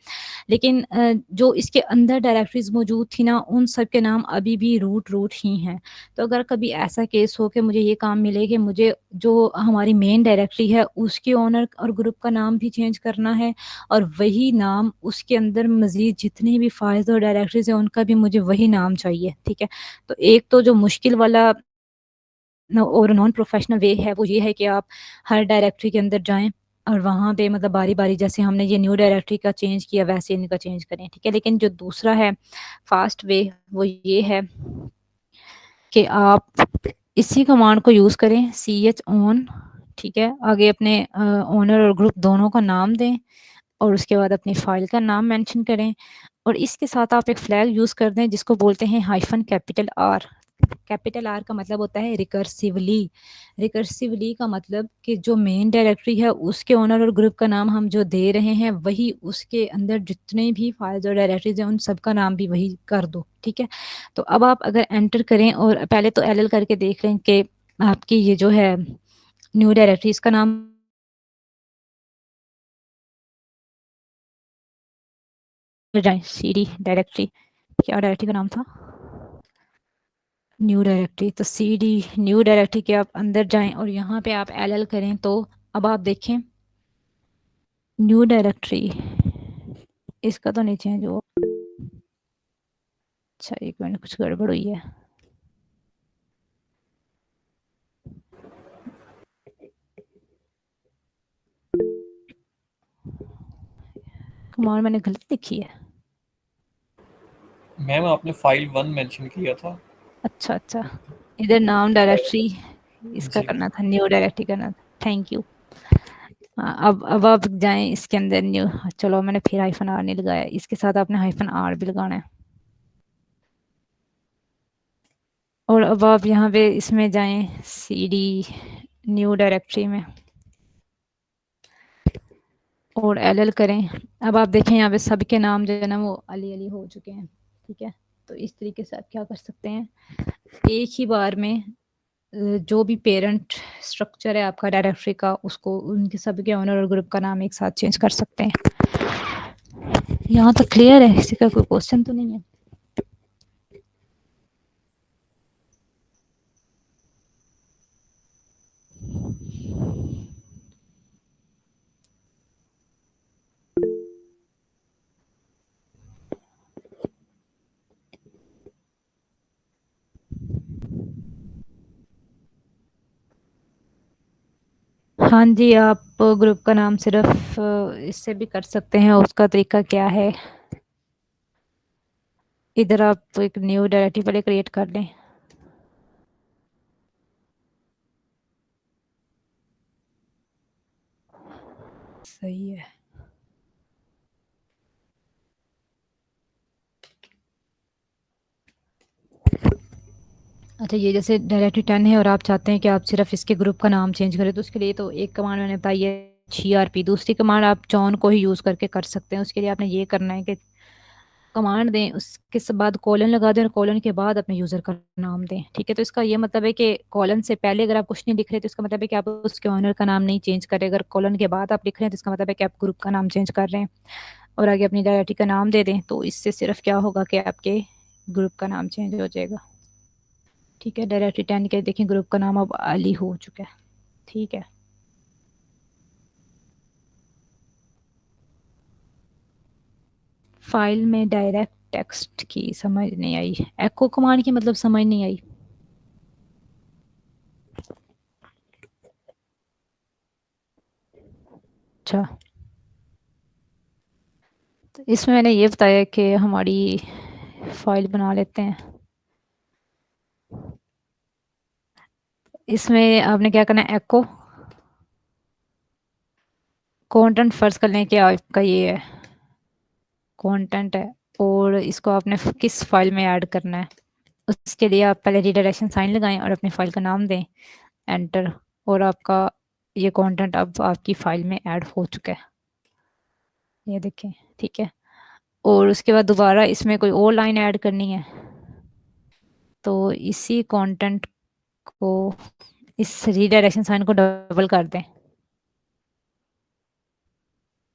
लेकिन जो इसके अंदर डायरेक्टरीज़ मौजूद थी ना, उन सब के नाम अभी भी रूट ही हैं। तो अगर कभी ऐसा केस हो कि मुझे ये काम मिले कि मुझे जो हमारी मेन डायरेक्टरी है उसके ओनर और ग्रुप का नाम भी चेंज करना है और वही नाम उसके अंदर मज़ीद जितनी भी फाइल्स और डायरेक्टरीज़ हैं उनका भी मुझे वही नाम चाहिए, ठीक है? तो एक तो जो मुश्किल वाला और नॉन प्रोफेशनल वे है वो ये है कि आप हर डायरेक्टरी के अंदर जाएँ और वहाँ पे मतलब बारी-बारी जैसे हमने ये न्यू डायरेक्टरी का चेंज किया वैसे इनका चेंज करें, ठीक है? लेकिन जो दूसरा है फ़ास्ट वे वो ये है कि आप इसी कमांड को यूज़ करें, CHON, ठीक है? आगे अपने ओनर और ग्रुप दोनों का नाम दें और उसके बाद अपनी फ़ाइल का नाम मेंशन करें और इसके साथ आप एक फ्लैग यूज़ कर दें जिसको बोलते हैं hyphen capital R. Capital R का मतलब होता है रिकर्सिवली। रिकर्सिवली का मतलब कि जो मेन डायरेक्टरी है उसके ओनर और ग्रुप का नाम हम जो दे रहे हैं वही उसके अंदर जितने भी फाइल्स और डायरेक्टरीज हैं उन सब का नाम भी वही कर दो, ठीक है? तो अब आप अगर एंटर करें और पहले तो एल करके देख लें कि आपकी ये जो है न्यू डायरेक्टरी इसका नाम जाए, CD डायरेक्टरी, क्या डायरेक्टरी का नाम था? New directory. तो CD न्यू डायरेक्टरी के आप अंदर जाएं और यहाँ पे आप LL करें तो अब आप देखें न्यू डायरेक्टरी इसका तो नहीं चेंज हुआ। अच्छा, एक मिनट, कुछ गड़बड़ हुई है। कमांड मैंने गलत लिखी है। मैम आपने फाइल 1 मेंशन किया था। अच्छा अच्छा, इधर नाम डायरेक्टरी इसका जी। करना था, न्यू डायरेक्टरी करना था। Thank you. हाँ, अब आप जाएं इसके अंदर न्यू, चलो मैंने फिर हाइफन आर नहीं लगाया, इसके साथ आपने हाइफन आर भी लगाना है और अब आप यहाँ पे इसमें जाएं CD न्यू डायरेक्टरी में और LL करें। अब आप देखें यहाँ पे सबके नाम जो है ना वो अली अली हो चुके हैं, ठीक है? तो इस तरीके से आप क्या कर सकते हैं, एक ही बार में जो भी पेरेंट स्ट्रक्चर है आपका डायरेक्टरी का उसको उनके सबके ओनर और ग्रुप का नाम एक साथ चेंज कर सकते हैं। यहाँ तक क्लियर है? किसी का कोई क्वेश्चन तो नहीं है? हाँ जी, आप ग्रुप का नाम सिर्फ इससे भी कर सकते हैं। उसका तरीका क्या है, इधर आप एक न्यू डायरेक्टरी पहले क्रिएट कर लें। सही है। अच्छा, ये जैसे डायरेक्टरी 10 है और आप चाहते हैं कि आप सिर्फ इसके ग्रुप का नाम चेंज करें, तो उसके लिए तो एक कमांड मैंने बताई है GRP। दूसरी कमांड आप जॉन को ही यूज़ करके कर सकते हैं। उसके लिए आपने ये करना है कि कमांड दें, उसके बाद कॉलन लगा दें और कॉलन के बाद अपने यूज़र का नाम दें। ठीक है, तो इसका ये मतलब है कि कॉलन से पहले अगर आप कुछ नहीं लिख रहे तो इसका मतलब है कि आप उसके ऑनर का नाम नहीं चेंज करें। अगर कॉलन के बाद आप लिख रहे हैं तो इसका मतलब है कि आप ग्रुप का नाम चेंज कर रहे हैं, और आगे अपनी डायरेक्टरी का नाम दे दें। तो इससे सिर्फ क्या होगा कि आपके ग्रुप का नाम चेंज हो जाएगा। ठीक है, डायरेक्टरी 10 के देखें ग्रुप का नाम अब अली हो चुका है। ठीक है, फाइल में डायरेक्ट टेक्स्ट की समझ नहीं आई, एको कमांड की मतलब समझ नहीं आई। अच्छा, तो इसमें मैंने ये बताया कि हमारी फाइल बना लेते हैं। इसमें आपने क्या करना है, एको कंटेंट फर्स्ट कर लें कि आपका ये है कंटेंट है, और इसको आपने किस फाइल में ऐड करना है। उसके लिए आप पहले रिडायरेक्शन साइन लगाएं और अपनी फाइल का नाम दें, एंटर, और आपका ये कंटेंट अब आपकी फाइल में ऐड हो चुका है, ये देखें। ठीक है, और उसके बाद दोबारा इसमें कोई और लाइन ऐड करनी है तो इसी कंटेंट को, इस रीडायरेक्शन साइन को डबल कर दें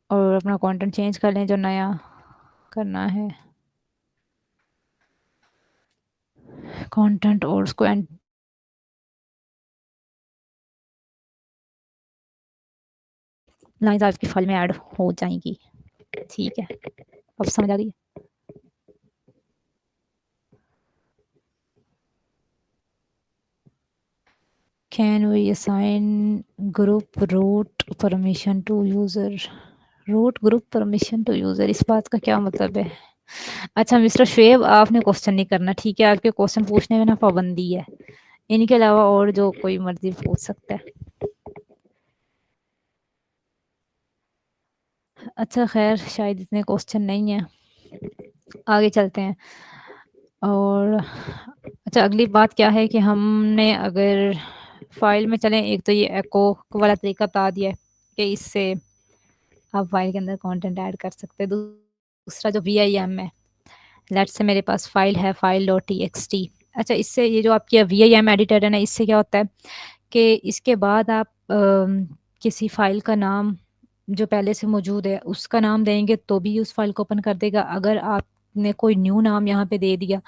और अपना कंटेंट चेंज कर लें जो नया करना है कंटेंट, और उसको एंड लाइंस आपकी फाइल में ऐड हो जाएंगी। ठीक है, अब समझ आ गई। Can we assign group root permission to user, root group permission to user, इस बात का क्या मतलब है। अच्छा मिस्टर शुएब, आपने क्वेश्चन नहीं करना, ठीक है। आपके क्वेश्चन पूछने में ना पाबंदी है, इनके अलावा और जो कोई मर्जी पूछ सकता है। अच्छा खैर, शायद इतने क्वेश्चन नहीं है, आगे चलते हैं। और अच्छा, अगली बात क्या है कि हमने अगर फाइल में चलें, एक तो ये एको वाला तरीका बता दिया है कि इससे आप फाइल के अंदर कंटेंट ऐड कर सकते हैं। दूसरा जो VIM है, लेट्स से मेरे पास फाइल है फाइल डॉट TXT। अच्छा, इससे ये जो आपकी VIM एडिटर है ना, इससे क्या होता है कि इसके बाद आप किसी फाइल का नाम जो पहले से मौजूद है उसका नाम देंगे तो भी उस फाइल को ओपन कर देगा। अगर आपने कोई न्यू नाम यहाँ पे दे दिया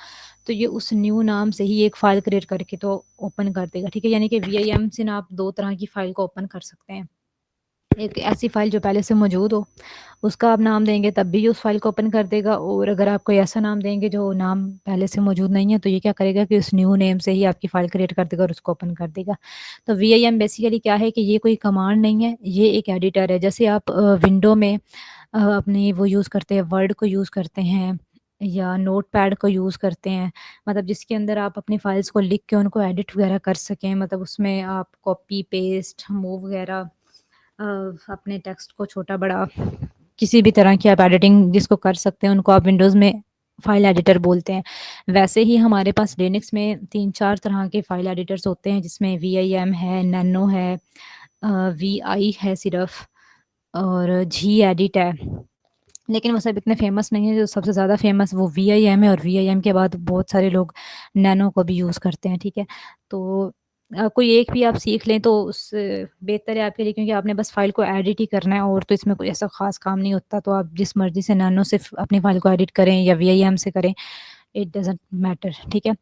तो ये उस न्यू नाम से ही एक फ़ाइल क्रिएट करके तो ओपन कर देगा। ठीक है, यानी कि VIM से ना आप दो तरह की फ़ाइल को ओपन कर सकते हैं। एक ऐसी फ़ाइल जो पहले से मौजूद हो, उसका आप नाम देंगे तब भी उस फ़ाइल को ओपन कर देगा, और अगर आप कोई ऐसा नाम देंगे जो नाम पहले से मौजूद नहीं है तो ये क्या करेगा कि उस न्यू नेम से ही आपकी फ़ाइल क्रिएट कर देगा और उसको ओपन कर देगा। तो VIM बेसिकली क्या है कि ये कोई कमांड नहीं है, ये एक एडिटर है। जैसे आप विंडो में अपनी वो यूज़ करते हैं, वर्ड को यूज़ करते हैं या नोटपैड को यूज़ करते हैं, मतलब जिसके अंदर आप अपनी फाइल्स को लिख के उनको एडिट वगैरह कर सकें, मतलब उसमें आप कॉपी पेस्ट मूव वगैरह अपने टेक्स्ट को छोटा बड़ा किसी भी तरह की आप एडिटिंग जिसको कर सकते हैं उनको आप विंडोज़ में फाइल एडिटर बोलते हैं। वैसे ही हमारे पास लिनक्स में 3-4 तरह के फाइल एडिटर्स होते हैं, जिसमें VIM है, नैनो है, VI है सिर्फ, और जी एडिट है। लेकिन वो सब इतने फेमस नहीं है, जो सबसे ज़्यादा फेमस वो VIM है, और VIM के बाद बहुत सारे लोग नैनो को भी यूज़ करते हैं। ठीक है, तो कोई एक भी आप सीख लें तो उससे बेहतर है आपके लिए, क्योंकि आपने बस फाइल को एडिट ही करना है और तो इसमें कोई ऐसा ख़ास काम नहीं होता। तो आप जिस मर्ज़ी से नैनो से अपनी फाइल को एडिट करें या VIM से करें, इट डज़न्ट मैटर। ठीक है,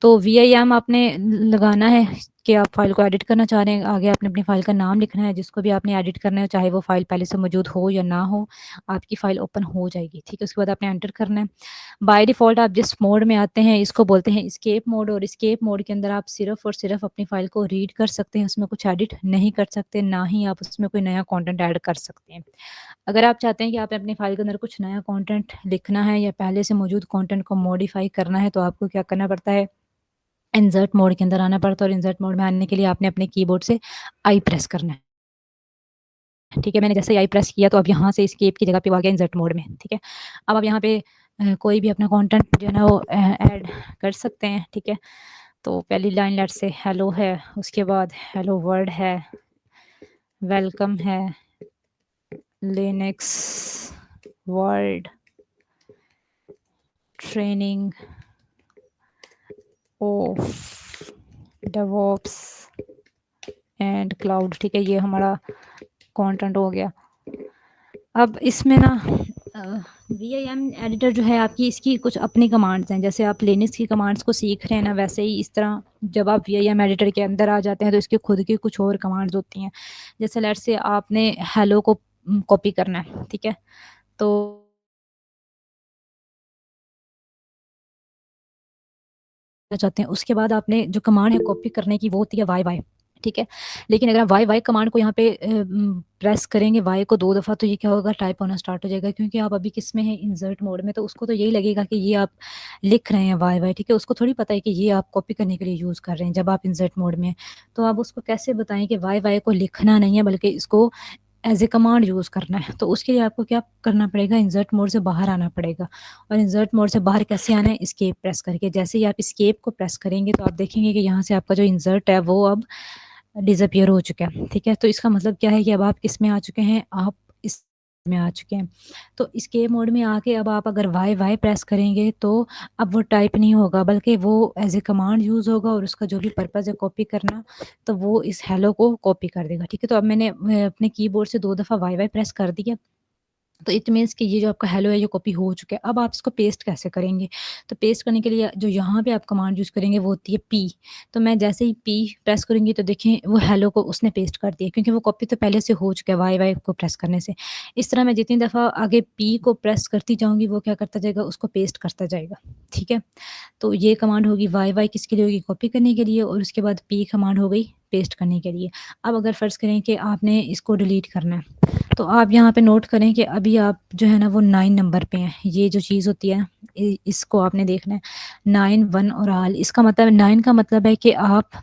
तो VIM आपने लगाना है के आप फाइल को एडिट करना चाह रहे हैं, आगे आपने अपनी फाइल का नाम लिखना है जिसको भी आपने एडिट करना है, चाहे वो फाइल पहले से मौजूद हो या ना हो, आपकी फाइल ओपन हो जाएगी। ठीक है, उसके बाद आपने एंटर करना है। बाय डिफ़ॉल्ट आप जिस मोड में आते हैं इसको बोलते हैं एस्केप मोड, और एस्केप मोड के अंदर आप सिर्फ़ और सिर्फ़ अपनी फ़ाइल को रीड कर सकते हैं, उसमें कुछ एडिट नहीं कर सकते, ना ही आप उसमें कोई नया कंटेंट ऐड कर सकते हैं। अगर आप चाहते हैं कि आपने अपनी फ़ाइल के अंदर कुछ नया कंटेंट लिखना है या पहले से मौजूद कंटेंट को मॉडिफ़ाई करना है, तो आपको क्या करना पड़ता है, इंसर्ट मोड के अंदर आना पड़ता है, और इंसर्ट मोड में आने के लिए आपने अपने कीबोर्ड से आई प्रेस करना है। ठीक है, मैंने जैसे ही आई प्रेस किया तो अब यहाँ से एस्केप की जगह पे वो आ गया इंसर्ट मोड में। ठीक है, अब आप यहाँ पे कोई भी अपना कंटेंट जो है ना वो ऐड कर सकते हैं। ठीक है, तो पहली लाइन लेट्स से हेलो है, उसके बाद हेलो वर्ल्ड है, वेलकम है, Linux world training of DevOps and cloud. ठीक है, ये हमारा कंटेंट हो गया। अब इसमें ना वीआईएम एडिटर जो है आपकी, इसकी कुछ अपनी कमांड्स हैं। जैसे आप लिनक्स की कमांड्स को सीख रहे हैं ना, वैसे ही इस तरह जब आप वीआईएम एडिटर के अंदर आ जाते हैं तो इसके खुद की कुछ और कमांड्स होती हैं। जैसे लेट्स से आपने हेलो को कॉपी करना है। ठीक है, तो चाहते हैं, उसके बाद आपने जो कमांड है कॉपी करने की वो होती है वाई वाई। ठीक है, लेकिन अगर आप वाई वाई कमांड को यहाँ पे प्रेस करेंगे वाई को 2 दफ़ा, तो ये क्या होगा, टाइप होना स्टार्ट हो जाएगा, क्योंकि आप अभी किस में हैं, इंसर्ट मोड में। तो उसको तो यही लगेगा कि ये आप लिख रहे हैं वाई वाई। ठीक है, उसको थोड़ी पता है कि ये आप कॉपी करने के लिए यूज़ कर रहे हैं जब आप इंसर्ट मोड में हैं। तो आप उसको कैसे बताएं कि वाई वाई को लिखना नहीं है, बल्कि इसको एज ए कमांड यूज़ करना है। तो उसके लिए आपको क्या करना पड़ेगा, इंसर्ट मोड से बाहर आना पड़ेगा। और इंसर्ट मोड से बाहर कैसे आना है, एस्केप प्रेस करके। जैसे ही आप एस्केप को प्रेस करेंगे तो आप देखेंगे कि यहाँ से आपका जो इंसर्ट है वो अब डिसअपियर हो चुका है। ठीक है, तो इसका मतलब क्या है कि अब आप किस में आ चुके हैं, आप इस में आ चुके हैं। तो एस्केप मोड में आके अब आप अगर वाई वाई प्रेस करेंगे तो अब वो टाइप नहीं होगा, बल्कि वो एज ए कमांड यूज़ होगा, और उसका जो भी पर्पज़ है कॉपी करना, तो वो इस हेलो को कॉपी कर देगा। ठीक है, तो अब मैंने अपने कीबोर्ड से 2 दफ़ा वाई वाई प्रेस कर दिया, तो इट मीन्स कि ये जो आपका हेलो है ये कॉपी हो चुका है। अब आप इसको पेस्ट कैसे करेंगे, तो पेस्ट करने के लिए जो यहाँ पे आप कमांड यूज़ करेंगे वो होती है पी। तो मैं जैसे ही पी प्रेस करूँगी तो देखें वो हेलो को उसने पेस्ट कर दिया, क्योंकि वो कॉपी तो पहले से हो चुका है वाई वाई को प्रेस करने से। इस तरह मैं जितनी दफ़ा आगे पी को प्रेस करती जाऊँगी वो क्या करता जाएगा, उसको पेस्ट करता जाएगा। ठीक है, तो ये कमांड होगी वाई वाई किसके लिए होगी, कॉपी करने के लिए, और उसके बाद पी कमांड हो गई पेस्ट करने के लिए। अब अगर फ़र्ज़ करें कि आपने इसको डिलीट करना है, तो आप यहाँ पे नोट करें कि अभी आप जो है ना वो 9 नंबर पे हैं। ये जो चीज़ होती है ना, इसको आपने देखना है 9 1 और ऑल। इसका मतलब 9 का मतलब है कि आप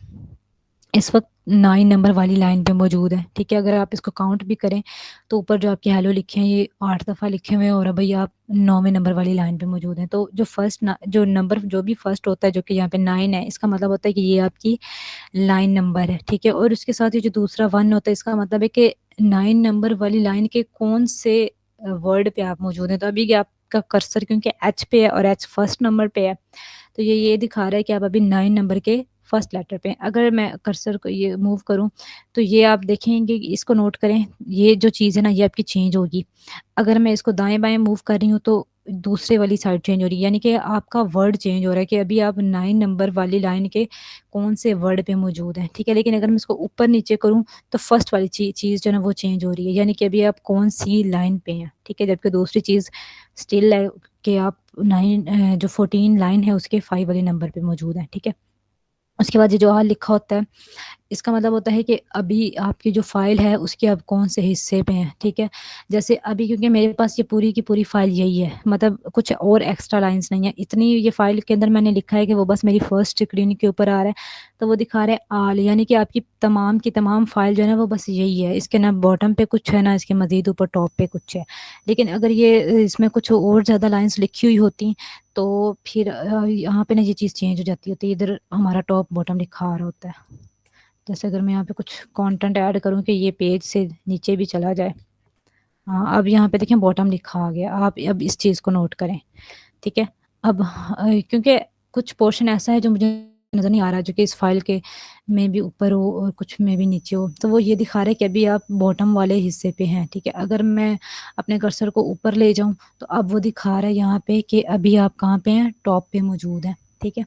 इस वक्त 9 नंबर वाली लाइन पे मौजूद है। ठीक है, अगर आप इसको काउंट भी करें तो ऊपर जो आपके हेलो लिखे हैं ये 8 दफ़ा लिखे हुए हैं, और अभी आप 9वें नंबर वाली लाइन पे मौजूद हैं। तो जो जो नंबर जो भी फर्स्ट होता है, जो कि यहाँ पे 9 है, इसका मतलब होता है कि ये आपकी लाइन नंबर है। ठीक है, और उसके साथ ही जो दूसरा 1 होता है, इसका मतलब है कि 9 नंबर वाली लाइन के कौन से वर्ड पे आप मौजूद हैं। तो अभी ये आपका कर्सर क्योंकि एच पे है और एच फर्स्ट नंबर पे है, तो ये दिखा रहा है कि आप अभी 9 नंबर के फर्स्ट लेटर पे हैं। अगर मैं कर्सर को ये मूव करूँ तो ये आप देखेंगे कि इसको नोट करें, ये जो चीज़ है ना ये आपकी चेंज होगी। अगर मैं इसको दाएँ-बाएँ मूव कर रही हूँ तो दूसरे वाली साइड चेंज हो रही है, यानी कि आपका वर्ड चेंज हो रहा है कि अभी आप 9 नंबर वाली लाइन के कौन से वर्ड पे मौजूद हैं। ठीक है, लेकिन अगर मैं इसको ऊपर-नीचे करूँ तो फर्स्ट वाली चीज़ जो है ना वो चेंज हो रही है, यानी कि अभी आप कौन-सी लाइन पे हैं। ठीक है, जबकि दूसरी चीज़ स्टिल है कि आप 9 जो 14 लाइन है उसके 5 वाले नंबर पे मौजूद हैं। ठीक है, उसके बाद ये जो आल लिखा होता है, इसका मतलब होता है कि अभी आपकी जो फ़ाइल है उसके आप कौन से हिस्से पे हैं। ठीक है, जैसे अभी क्योंकि मेरे पास ये पूरी की पूरी फ़ाइल यही है, मतलब कुछ और एक्स्ट्रा लाइन्स नहीं है। इतनी ये फ़ाइल के अंदर मैंने लिखा है कि वो बस मेरी फर्स्ट स्क्रीन के ऊपर आ रहा है, तो वो दिखा रहा है ऑल, यानी कि आपकी तमाम की तमाम फ़ाइल जो है ना वो बस यही है। इसके ना बॉटम पे कुछ है ना इसके मज़ीद ऊपर टॉप पे कुछ है। लेकिन अगर ये इसमें कुछ और ज़्यादा लाइन्स लिखी हुई होती तो फिर यहाँ पे ना ये चीज़ चेंज हो जाती होती है, इधर हमारा टॉप बॉटम लिखा आ रहा होता है। जैसे अगर मैं यहाँ पे कुछ कंटेंट ऐड करूँ कि ये पेज से नीचे भी चला जाए, हाँ, अब यहाँ पे देखें बॉटम लिखा आ गया। आप अब इस चीज़ को नोट करें। ठीक है, अब क्योंकि कुछ पोर्शन ऐसा है जो मुझे नज़र नहीं आ रहा, जो कि इस फाइल के में भी ऊपर हो और कुछ में भी नीचे हो, तो वो ये दिखा रहा है कि अभी आप बॉटम वाले हिस्से पे हैं। ठीक है, अगर मैं अपने कर्सर को ऊपर ले जाऊँ तो अब वो दिखा रहा है यहाँ पे कि अभी आप कहाँ पे हैं, टॉप पे मौजूद हैं। ठीक है,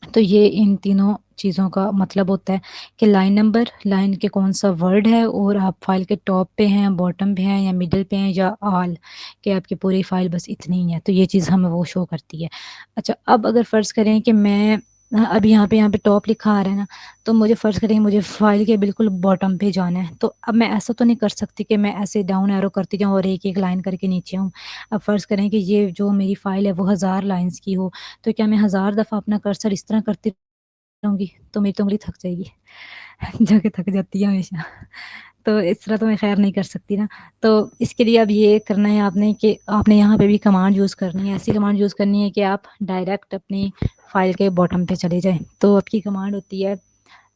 तो ये इन तीनों चीज़ों का मतलब होता है कि लाइन नंबर, लाइन के कौन-सा वर्ड है और आप फ़ाइल के टॉप पे हैं, बॉटम पे हैं या मिडल पे हैं या ऑल, कि आपकी पूरी फ़ाइल बस इतनी ही है, तो ये चीज़ हमें वो शो करती है। अच्छा, अब अगर फ़र्ज़ करें कि मैं अभी यहाँ पे टॉप लिखा आ रहा है ना, तो मुझे फ़र्ज़ करें मुझे फ़ाइल के बिल्कुल बॉटम पे जाना है, तो अब मैं ऐसा तो नहीं कर सकती कि मैं ऐसे डाउन एरो करती जाऊँ और एक-एक लाइन करके नीचे आऊँ। अब फ़र्ज़ करें कि ये जो मेरी फ़ाइल है वो 1000 लाइन्स की हो, तो क्या मैं 1000 दफ़ा अपना कर्सर इस तरह करती रहूँगी? तो मेरी तो उँगली थक जाएगी। जाके थक जाती है हमेशा। तो इस तरह तो मैं ख़ैर नहीं कर सकती ना। तो इसके लिए अब ये करना है आपने कि आपने यहाँ पे भी कमांड यूज़ करनी है, ऐसी कमांड यूज़ करनी है कि आप डायरेक्ट अपनी फ़ाइल के बॉटम पे चले जाएँ। तो आपकी कमांड होती है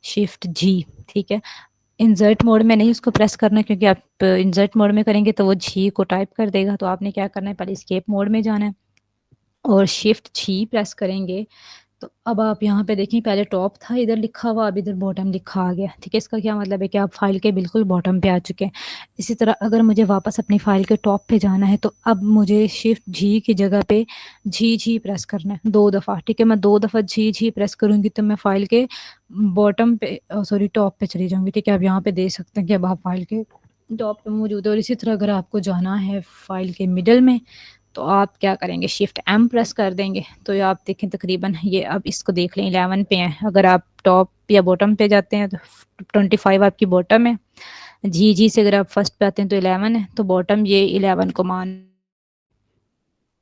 शिफ्ट जी, ठीक है? इंसर्ट मोड में नहीं उसको प्रेस करना, क्योंकि आप इंसर्ट मोड में करेंगे तो वो जी को टाइप कर देगा। तो आपने क्या करना है, पहले एस्केप मोड में जाना है और शिफ्ट जी प्रेस करेंगे, तो अब आप यहाँ पे देखें पहले टॉप था इधर लिखा हुआ, अब इधर बॉटम लिखा आ गया, ठीक है? इसका क्या मतलब है कि आप फ़ाइल के बिल्कुल बॉटम पे आ चुके हैं। इसी तरह अगर मुझे वापस अपनी फ़ाइल के टॉप पे जाना है, तो अब मुझे शिफ्ट जी की जगह पे जी प्रेस करना है 2 दफ़ा, ठीक है? मैं 2 दफ़ा जी प्रेस करूँगी तो मैं फ़ाइल के बॉटम पे सॉरी टॉप पे चली जाऊँगी, ठीक है? आप यहाँ पे देख सकते हैं कि अब आप फ़ाइल के टॉप पे मौजूद है। और इसी तरह अगर आपको जाना है फ़ाइल के मिडल में, तो आप क्या करेंगे, शिफ्ट एम प्रेस कर देंगे, तो ये आप देखें तकरीबन ये अब इसको देख लें 11 पे हैं। अगर आप टॉप या बॉटम पे जाते हैं तो 25 आपकी बॉटम है। जी से अगर आप फर्स्ट पे आते हैं तो 11 है, तो बॉटम ये 11 को मान,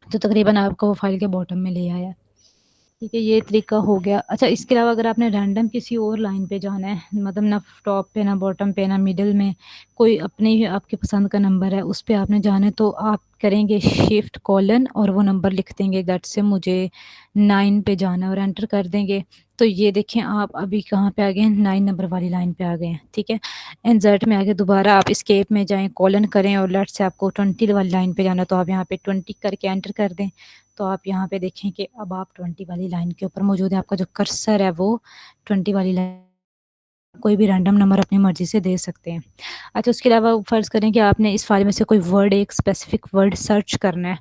तो तकरीबन आपको वो फाइल के बॉटम में ले आया। ठीक है, ये तरीका हो गया। अच्छा, इसके अलावा अगर आपने रैंडम किसी और लाइन पे जाना है, मतलब ना टॉप पे ना बॉटम पे ना मिडल में, कोई अपने ही आपके पसंद का नंबर है उस पे आपने जाना है, तो आप करेंगे शिफ्ट कॉलन और वो नंबर लिख देंगे, दैट से मुझे 9 पे जाना है और एंटर कर देंगे। तो ये देखें आप अभी कहाँ पे आ गए हैं, 9 नंबर वाली लाइन पे आ गए हैं। ठीक है, इंसर्ट में आगे दोबारा आप स्केप में जाएं, कॉलन करें और लेट से आपको 20 वाली लाइन पे जाना, तो आप यहाँ पे 20 करके एंटर कर दें। तो आप यहाँ पे देखें कि अब आप 20 वाली लाइन के ऊपर मौजूद है, आपका जो कर्सर है वो 20 वाली लाइन, कोई भी रैंडम नंबर अपनी मर्ज़ी से दे सकते हैं। अच्छा, उसके अलावा फ़र्ज़ करें कि आपने इस फ़ाइल में से कोई वर्ड, एक स्पेसिफ़िक वर्ड सर्च करना है,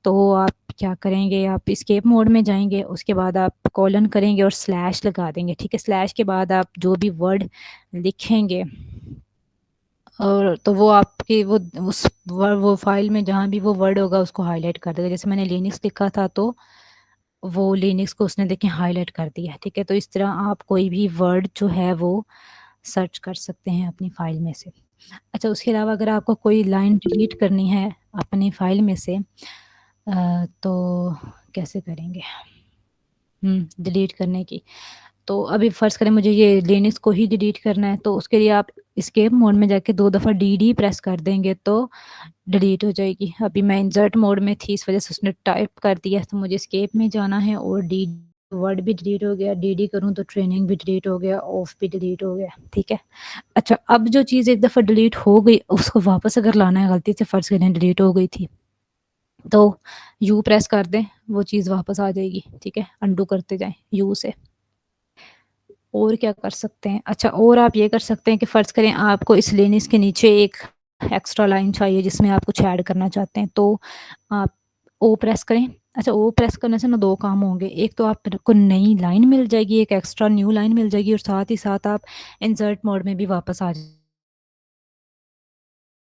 तो आप क्या करेंगे, आप एस्केप मोड में जाएँगे, उसके बाद आप कोलन करेंगे और स्लैश लगा देंगे, ठीक है? स्लैश के बाद आप जो भी वर्ड लिखेंगे और तो वो आपकी वो फ़ाइल में जहाँ भी वो वर्ड होगा उसको हाइलाइट कर देगा। जैसे मैंने लिनक्स लिखा था तो वो लिनक्स को उसने देखें हाइलाइट कर दिया, ठीक है? तो इस तरह आप कोई भी वर्ड जो है वो सर्च कर सकते हैं अपनी फ़ाइल में से। अच्छा, उसके अलावा अगर आपको कोई लाइन डिलीट करनी है अपनी फ़ाइल में से तो कैसे करेंगे? डिलीट करने की, तो अभी फ़र्ज़ करें मुझे ये लिनक्स को ही डिलीट करना है, तो उसके लिए आप एस्केप मोड में जाके 2 दफ़ा डी प्रेस कर देंगे तो डिलीट हो जाएगी। अभी मैं इंसर्ट मोड में थी, इस वज़ह से उसने टाइप कर दिया, तो मुझे एस्केप में जाना है और डी वर्ड भी डिलीट हो गया, डी करूँ तो ट्रेनिंग भी डिलीट हो गया, ऑफ भी डिलीट हो गया, ठीक है? अच्छा, अब जो चीज़ एक दफ़ा डिलीट हो गई, उसको वापस अगर लाना है, गलती से फ़र्ज़ करें डिलीट हो गई थी, तो यू प्रेस कर दें, वो चीज़ वापस आ जाएगी, ठीक है? अंडू करते जाएँ यू से। और क्या कर सकते हैं? अच्छा, और आप ये कर सकते हैं कि फ़र्ज़ करें आपको इस लिनक्स के नीचे एक एक्स्ट्रा लाइन चाहिए जिसमें आप कुछ ऐड करना चाहते हैं, तो आप ओ प्रेस करें। अच्छा, ओ प्रेस करने से ना 2 काम होंगे, एक तो आपको नई लाइन मिल जाएगी, एक एक्स्ट्रा न्यू लाइन मिल जाएगी और साथ ही साथ आप इंसर्ट मोड में भी वापस आ जाएँगे।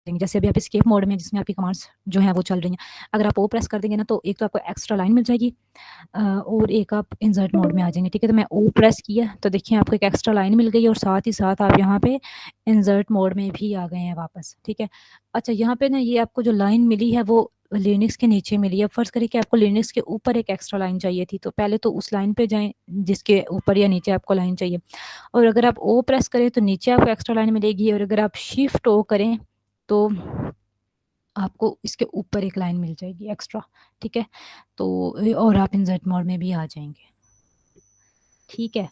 जैसे अभी आप एस्केप मोड में जिसमें आपकी कमांड्स जो हैं वो चल रही हैं, अगर आप ओ प्रेस कर देंगे ना तो एक तो आपको एक्स्ट्रा लाइन मिल जाएगी और एक आप इंसर्ट मोड में आ जाएँगे, ठीक है? तो मैं ओ प्रेस किया तो देखिए आपको एक एक्स्ट्रा लाइन मिल गई और साथ ही साथ आप यहाँ पे इंसर्ट मोड में भी आ गए हैं वापस, ठीक है? अच्छा, यहाँ पे ना ये आपको जो लाइन मिली है वो लिनक्स के नीचे मिली है। अब फ़र्ज़ करिए कि आपको लिनक्स के ऊपर एक एक्स्ट्रा लाइन चाहिए थी, तो पहले तो उस लाइन पे जाएँ जिसके ऊपर या नीचे आपको लाइन चाहिए और अगर आप ओ प्रेस करें तो नीचे आपको एक्स्ट्रा लाइन मिलेगी और अगर आप शिफ्ट ओ करें तो आपको इसके ऊपर एक लाइन मिल जाएगी एक्स्ट्रा, ठीक है? तो और आप इंसर्ट मोड में भी आ जाएँगे, ठीक है?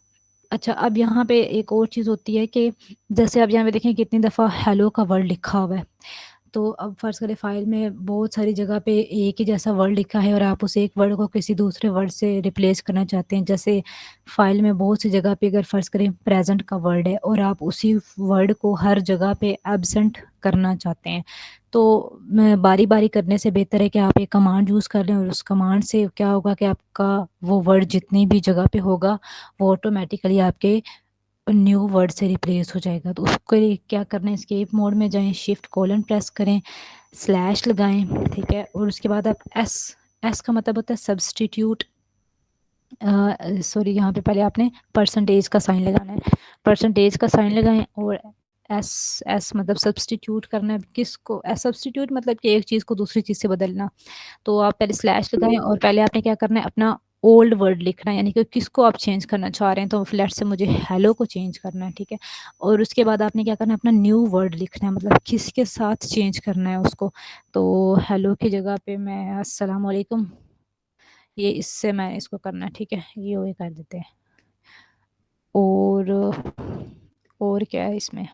अच्छा, अब यहाँ पे एक और चीज़ होती है कि जैसे आप यहाँ पे देखें कितनी दफ़ा हेलो का वर्ड लिखा हुआ है, तो अब फ़र्ज़ करें फ़ाइल में बहुत सारी जगह पे एक ही जैसा वर्ड लिखा है और आप उस एक वर्ड को किसी दूसरे वर्ड से रिप्लेस करना चाहते हैं। जैसे फ़ाइल में बहुत सी जगह पे अगर फ़र्ज़ करें प्रेज़ेंट का वर्ड है और आप उसी वर्ड को हर जगह पे एब्सेंट करना चाहते हैं, तो मैं बारी-बारी करने से बेहतर है कि आप एक कमांड यूज़ कर लें और उस कमांड से क्या होगा कि आपका वो वर्ड जितनी भी जगह पे होगा, वो ऑटोमैटिकली आपके न्यू वर्ड से रिप्लेस हो जाएगा। तो उसके लिए क्या करना है, एस्केप मोड में जाएँ, शिफ्ट कोलन प्रेस करें, स्लैश लगाएँ, ठीक है? और उसके बाद आप एस का मतलब होता है सब्स्टिट्यूट, सॉरी यहाँ पे पहले आपने परसेंटेज का साइन लगाना है। परसेंटेज का साइन लगाएँ और एस एस मतलब सब्स्टिट्यूट करना है किसको, सब्स्टिट्यूट मतलब कि एक चीज़ को दूसरी चीज़ से बदलना। तो आप पहले स्लैश लगाएँ और पहले आपने क्या करना है, अपना ओल्ड वर्ड लिखना है, यानी कि किसको आप चेंज करना चाह रहे हैं। तो लेट्स से मुझे हेलो को चेंज करना है, ठीक है? और उसके बाद आपने क्या करना है, अपना न्यू वर्ड लिखना है, मतलब किसके साथ चेंज करना है उसको। तो हेलो की जगह पे मैं अस्सलाम वालेकुम, ये इससे मैं इसको करना है, ठीक है? ये वही कर देते हैं। और क्या है इसमें?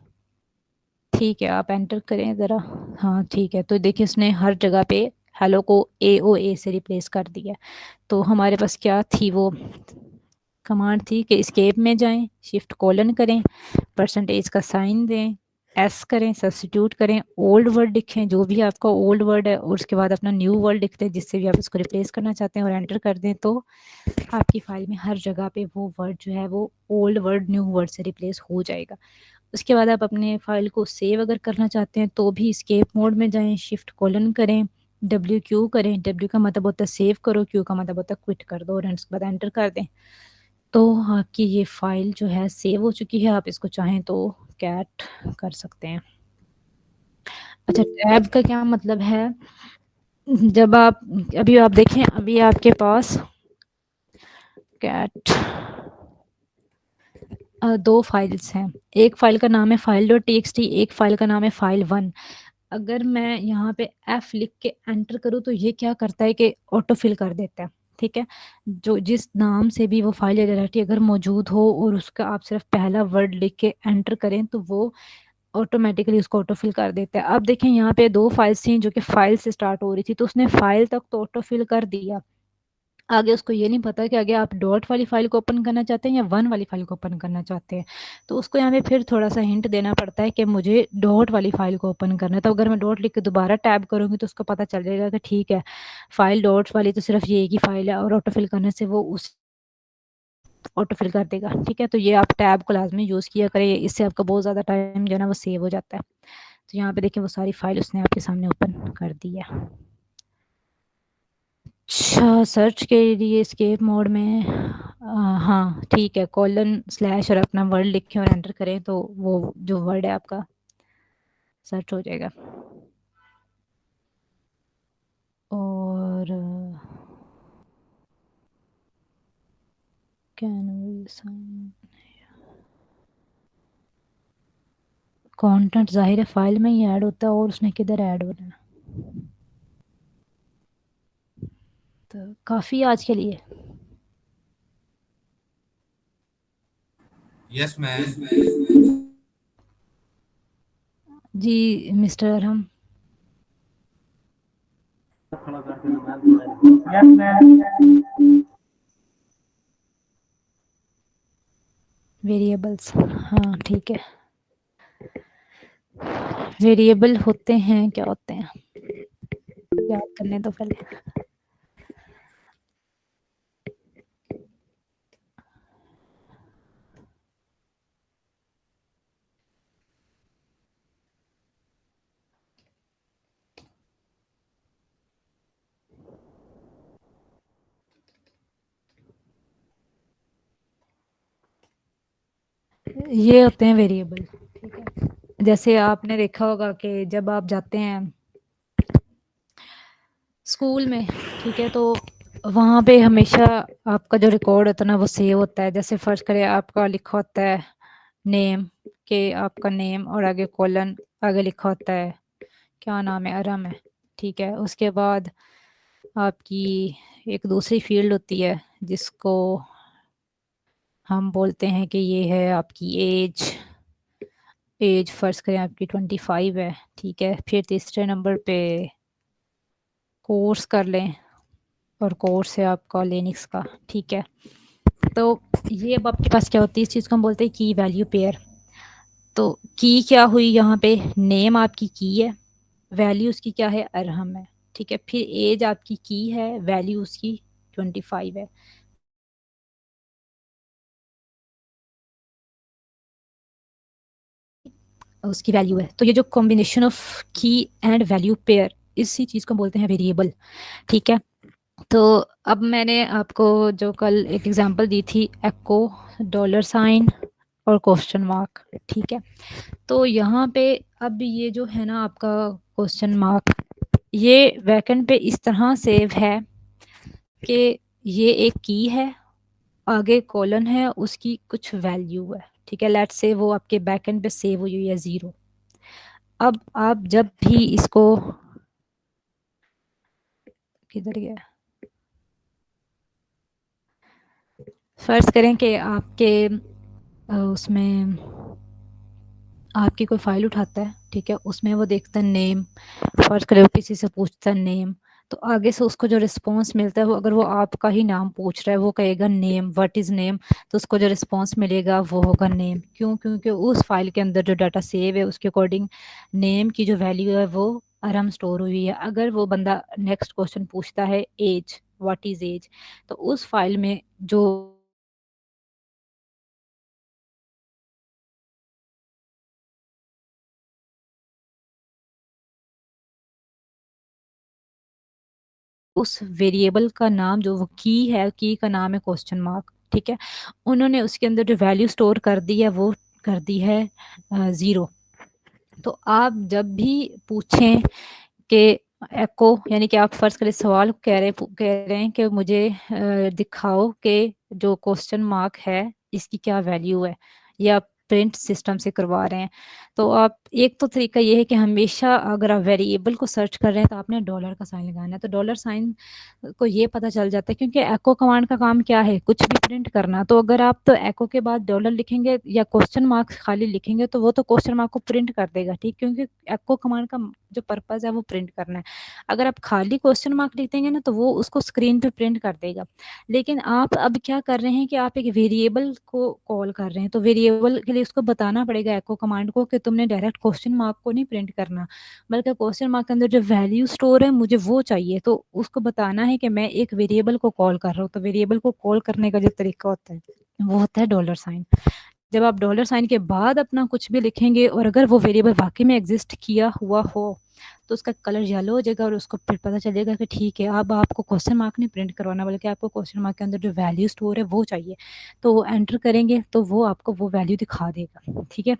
ठीक है, आप एंटर करें ज़रा। हाँ, ठीक है। तो देखिए इसने हर जगह पे हेलो को AOA से रिप्लेस कर दिया। तो हमारे पास क्या थी वो कमांड थी कि एस्केप में जाएँ, शिफ्ट कोलन करें, परसेंटेज का साइन दें, एस करें, सब्स्टिट्यूट करें, ओल्ड वर्ड लिखें, जो भी आपका ओल्ड वर्ड है, और उसके बाद अपना न्यू वर्ड लिख दें जिससे भी आप उसको रिप्लेस करना चाहते हैं और एंटर कर दें। तो आपकी फ़ाइल में हर जगह पे वो वर्ड जो है वो ओल्ड वर्ड न्यू वर्ड से रिप्लेस हो जाएगा। उसके बाद आप अपने फ़ाइल को सेव अगर करना चाहते हैं तो भी एस्केप मोड में जाएँ, शिफ्ट कोलन करें, WQ करें। W का मतलब होता है सेव करो, Q का मतलब होता है क्विट कर दो और उसके बाद एंटर कर दें। तो आपकी ये फ़ाइल जो है सेव हो चुकी है, आप इसको चाहें तो कैट कर सकते हैं। अच्छा, टैब का क्या मतलब है? जब आप अभी आप देखें, अभी आपके पास कैट 2 फाइल्स हैं। एक फ़ाइल का नाम है file.txt, एक फ़ाइल का नाम है file1। अगर मैं यहाँ पे F लिख के एंटर करूँ तो ये क्या करता है कि ऑटो फिल कर देता है, ठीक है? जो जिस नाम से भी वो फ़ाइल या डायरेक्टरी अगर मौजूद हो और उसका आप सिर्फ़ पहला वर्ड लिख के एंटर करें तो वो ऑटोमेटिकली उसको ऑटो फिल कर देता है। अब देखें यहाँ पे 2 फाइल्स थी जो कि फाइल से स्टार्ट हो रही थी, तो उसने फाइल तक तो ऑटो फिल कर दिया। आगे उसको ये नहीं पता कि आगे आप डॉट वाली फाइल को ओपन करना चाहते हैं या 1 वाली फाइल को ओपन करना चाहते हैं। तो उसको यहाँ पे फिर थोड़ा-सा हिंट देना पड़ता है कि मुझे डॉट वाली फाइल को ओपन करना है। तो अगर मैं डॉट लिख के दोबारा टैब करूँगी तो उसको पता चल जाएगा कि ठीक है, फाइल डॉट्स वाली तो सिर्फ़ ये एक ही फाइल है और ऑटो फिल करने से वो उस ऑटो फिल कर देगा, ठीक है? तो ये आप टैब को लाज़मी यूज़ किया करें, इससे आपका बहुत ज़्यादा टाइम जो है ना वो सेव हो जाता है। तो यहाँ पे देखिए वो सारी फाइल उसने आपके सामने ओपन कर दी है। अच्छा, सर्च के लिए एस्केप मोड में हाँ, ठीक है, कोलन स्लैश और अपना वर्ड लिखें और एंटर करें तो वो जो वर्ड है आपका सर्च हो जाएगा। और कैन वी साइन कंटेंट ज़ाहिर है फ़ाइल में ही ऐड होता है और उसने किधर ऐड होना है। तो काफ़ी आज के लिए। Yes ma'am. जी mister Arham. Yes ma'am. Variables, हाँ ठीक है। वेरिएबल होते हैं, क्या होते हैं? याद करने दो पहले। ये होते हैं वेरिएबल, ठीक है? जैसे आपने देखा होगा कि जब आप जाते हैं स्कूल में, ठीक है, तो वहाँ पे हमेशा आपका जो रिकॉर्ड होता है ना वो सेव होता है। जैसे फर्ज करें आपका लिखा होता है नेम, के आपका नेम और आगे कोलन, आगे लिखा होता है क्या नाम है, अरम है, ठीक है? उसके बाद आपकी एक दूसरी फील्ड होती है जिसको हम बोलते हैं कि ये है आपकी एज, एज फर्ज करें आपकी 25 है, ठीक है। फिर तीसरे नंबर पे कोर्स कर लें, और कोर्स है आपका लिनक्स का, ठीक है। तो ये अब आपके पास क्या होती है, इस चीज़ को हम बोलते हैं की वैल्यू पेयर। तो की क्या हुई यहाँ पे, नेम आपकी की है, वैल्यू उसकी क्या है, अरहम है, ठीक है। फिर एज आपकी की है, वैल्यू उसकी 25 है। उसकी वैल्यू है। तो ये जो कॉम्बिनेशन ऑफ की एंड वैल्यू पेयर, इसी चीज़ को बोलते हैं वेरिएबल, ठीक है। तो अब मैंने आपको जो कल एक एग्जांपल दी थी, एको, डॉलर साइन और क्वेश्चन मार्क, ठीक है। तो यहाँ पे अब ये जो है ना आपका क्वेश्चन मार्क, ये वैकेंट पे इस तरह सेव है कि ये एक की है, आगे कॉलन है, उसकी कुछ वैल्यू है, ठीक है। लेट्स से वो आपके बैकएंड पे सेव हुई है 0। अब आप जब भी इसको, किधर गया, फर्ज करें कि आपके उसमें आपकी कोई फाइल उठाता है, ठीक है, उसमें वो देखता है नेम, फर्ज करें वो किसी से पूछता है नेम, तो आगे से उसको जो रिस्पॉन्स मिलता है, वो अगर वो आपका ही नाम पूछ रहा है, वो कहेगा नेम, व्हाट इज़ नेम, तो उसको जो रिस्पॉन्स मिलेगा वो होगा नेम। क्यों? क्योंकि उस फाइल के अंदर जो डाटा सेव है उसके अकॉर्डिंग नेम की जो वैल्यू है वो आराम स्टोर हुई है। अगर वो बंदा नेक्स्ट क्वेश्चन पूछता है एज, व्हाट इज़ एज, तो उस फाइल में जो उस वेरिएबल का नाम, जो वो की है, की का नाम है क्वेश्चन मार्क, ठीक है। उन्होंने उसके अंदर जो वैल्यू स्टोर कर दी है वो कर दी है 0। तो आप जब भी पूछें कि एको, यानी कि आप फर्ज करें सवाल कह रहे हैं कि मुझे दिखाओ कि जो क्वेश्चन मार्क है इसकी क्या वैल्यू है, या प्रिंट सिस्टम से करवा रहे हैं, तो आप, एक तो तरीका ये है कि हमेशा अगर आप वेरिएबल को सर्च कर रहे हैं तो आपने डॉलर का साइन लगाना है। तो डॉलर साइन को ये पता चल जाता है, क्योंकि एको कमांड का काम क्या है, कुछ भी प्रिंट करना। तो अगर आप तो एको के बाद डॉलर लिखेंगे या क्वेश्चन मार्क खाली लिखेंगे तो वो तो क्वेश्चन मार्क को प्रिंट कर देगा, ठीक। क्योंकि एको कमांड का जो पर्पज़ है वो प्रिंट करना है। अगर आप खाली क्वेश्चन मार्क लिख देंगे ना तो वो उसको स्क्रीन पे प्रिंट कर देगा। लेकिन आप अब क्या कर रहे हैं कि आप एक वेरिएबल को कॉल कर रहे हैं, तो वेरिएबल के लिए उसको बताना पड़ेगा एको कमांड को कि तुमने डायरेक्ट क्वेश्चन मार्क को नहीं प्रिंट करना, बल्कि क्वेश्चन मार्क के अंदर जो वैल्यू स्टोर है मुझे वो चाहिए। तो उसको बताना है कि मैं एक वेरिएबल को कॉल कर रहा हूँ। तो वेरिएबल को कॉल करने का जो तरीका होता है वो होता है डॉलर साइन। जब आप डॉलर साइन के बाद अपना कुछ भी लिखेंगे और अगर वो वेरिएबल वाकई में एग्जिस्ट किया हुआ हो तो उसका कलर येलो हो जाएगा, और उसको फिर पता चलेगा कि ठीक है, अब आपको क्वेश्चन मार्क नहीं प्रिंट करवाना, बल्कि आपको क्वेश्चन मार्क के अंदर जो वैल्यू स्टोर है वो चाहिए। तो वो एंटर करेंगे तो वो आपको वो वैल्यू दिखा देगा, ठीक है।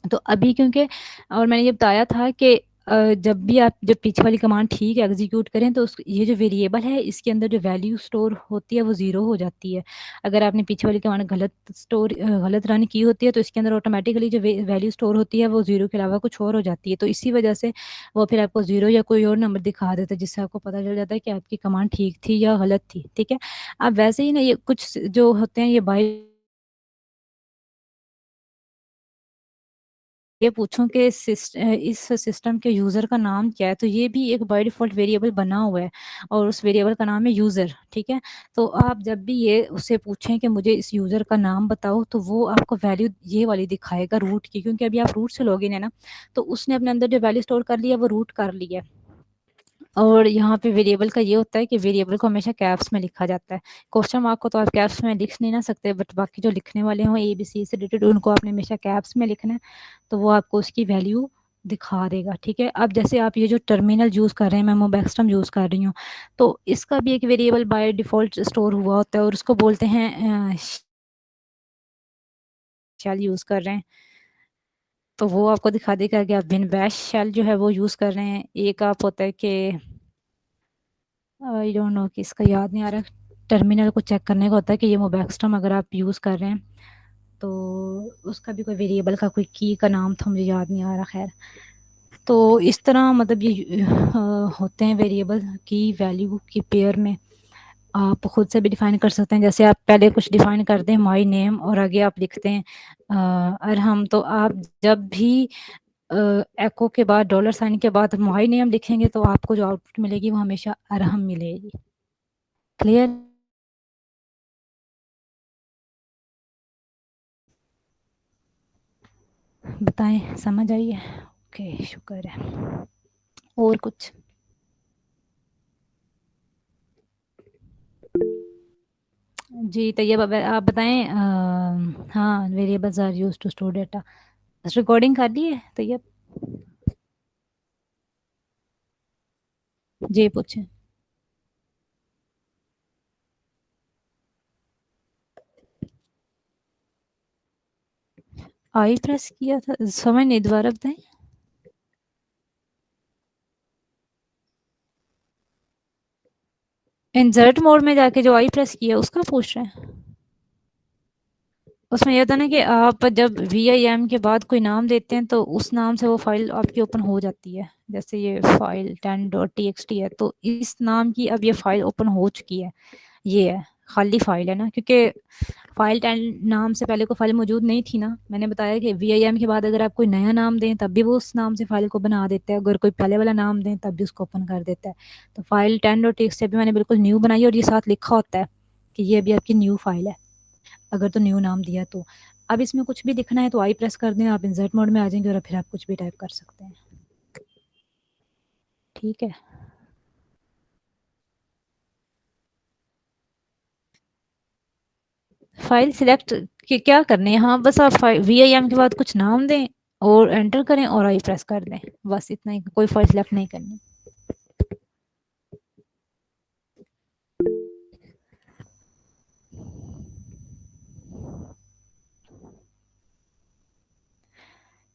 तो अभी क्योंकि, और मैंने ये बताया था कि जब भी आप जब पीछे वाली कमांड ठीक है एग्जीक्यूट करें तो उस ये जो वेरिएबल है इसके अंदर जो वैल्यू स्टोर होती है वो 0 हो जाती है। अगर आपने पीछे वाली कमांड गलत रन की होती है तो इसके अंदर ऑटोमेटिकली जो वैल्यू स्टोर होती है वो 0 के अलावा कुछ और हो जाती है। तो इसी वजह से वो फिर आपको 0 या कोई और नंबर दिखा देता है, जिससे आपको पता चल जाता है कि आपकी कमांड ठीक थी या गलत थी, ठीक है। अब वैसे ही ना ये कुछ जो होते हैं ये बाई, ये पूछूं कि इस सिस्टम के यूज़र का नाम क्या है, तो ये भी एक बाय डिफ़ॉल्ट वेरिएबल बना हुआ है और उस वेरिएबल का नाम है यूज़र, ठीक है। तो आप जब भी ये उससे पूछें कि मुझे इस यूज़र का नाम बताओ तो वो आपको वैल्यू ये वाली दिखाएगा रूट की, क्योंकि अभी आप रूट से लॉगिन है ना, तो उसने अपने अंदर जो वैल्यू स्टोर कर लिया वो रूट कर लिया है। और यहाँ पे वेरिएबल का ये होता है कि वेरिएबल को हमेशा कैप्स में लिखा जाता है। क्वेश्चन मार्क को तो आप कैप्स में लिख नहीं ना सकते, बट बाकी जो लिखने वाले हों ए बी सी से रिलेटेड उनको आपने हमेशा कैप्स में लिखना है, तो वो आपको उसकी वैल्यू दिखा देगा, ठीक है। अब जैसे आप ये जो टर्मिनल यूज़ कर रहे हैं, मैं मोबैक्सटम यूज़ कर रही हूँ, तो इसका भी एक वेरिएबल बाय डिफ़ॉल्ट स्टोर हुआ होता है और उसको बोलते हैं शेल यूज़ कर रहे हैं, तो वो आपको दिखा देगा कि आप बिन बैश शेल जो है वो यूज़ कर रहे हैं। एक आप होता है कि आई डोंट नो कि इसका याद नहीं आ रहा, टर्मिनल को चेक करने का होता है कि ये मोबैक्सटम अगर आप यूज़ कर रहे हैं तो उसका भी कोई वेरिएबल का कोई की का नाम था, मुझे याद नहीं आ रहा। खैर, तो इस तरह मतलब ये होते हैं वेरिएबल की वैल्यू की पेयर में। आप खुद से भी डिफाइन कर सकते हैं। जैसे आप पहले कुछ डिफाइन करते हैं माय नेम और आगे आप लिखते हैं अरहम, तो आप जब भी एको के बाद डॉलर साइन के बाद माय नेम लिखेंगे तो आपको जो आउटपुट मिलेगी वो हमेशा अरहम मिलेगी। क्लियर? बताएं, समझ आई है? ओके, शुक्र है। और कुछ? जी तैयब, अब आप बताएं। हाँ, variables are use to store data. Recording कर ली है तैयब? जी पूछें। आई प्रेस किया था, समझ नहीं, दोबारा बताएं। इंसर्ट मोड में जाके जो आई प्रेस किया उसका पूछ रहे हैं? उसमें ये होता है ना कि आप जब वी आई एम के बाद कोई नाम देते हैं तो उस नाम से वो फाइल आपकी ओपन हो जाती है। जैसे ये फाइल 10.txt है, तो इस नाम की अब ये फाइल ओपन हो चुकी है। ये है, खाली फाइल है ना, क्योंकि फाइल 10 नाम से पहले कोई फाइल मौजूद नहीं थी ना। मैंने बताया कि वी आई एम के बाद अगर आप कोई नया नाम दें तब भी वो उस नाम से फाइल को बना देता है, अगर कोई पहले वाला नाम दें तब भी उसको ओपन कर देता है। तो फाइल 10.txt भी मैंने बिल्कुल न्यू बनाई और ये साथ लिखा होता है कि ये अभी आपकी न्यू फाइल है, अगर तो न्यू नाम दिया तो। अब इसमें कुछ भी लिखना है तो आई प्रेस कर दें, आप इंसर्ट मोड में आ जाएंगे और फिर आप कुछ भी टाइप कर सकते हैं। ठीक है। फाइल सिलेक्ट क्या करनी है? हाँ बस आप वी आई एम के बाद कुछ नाम दें और एंटर करें और आई प्रेस कर दें, बस इतना ही। कोई फाइल सिलेक्ट नहीं करनी।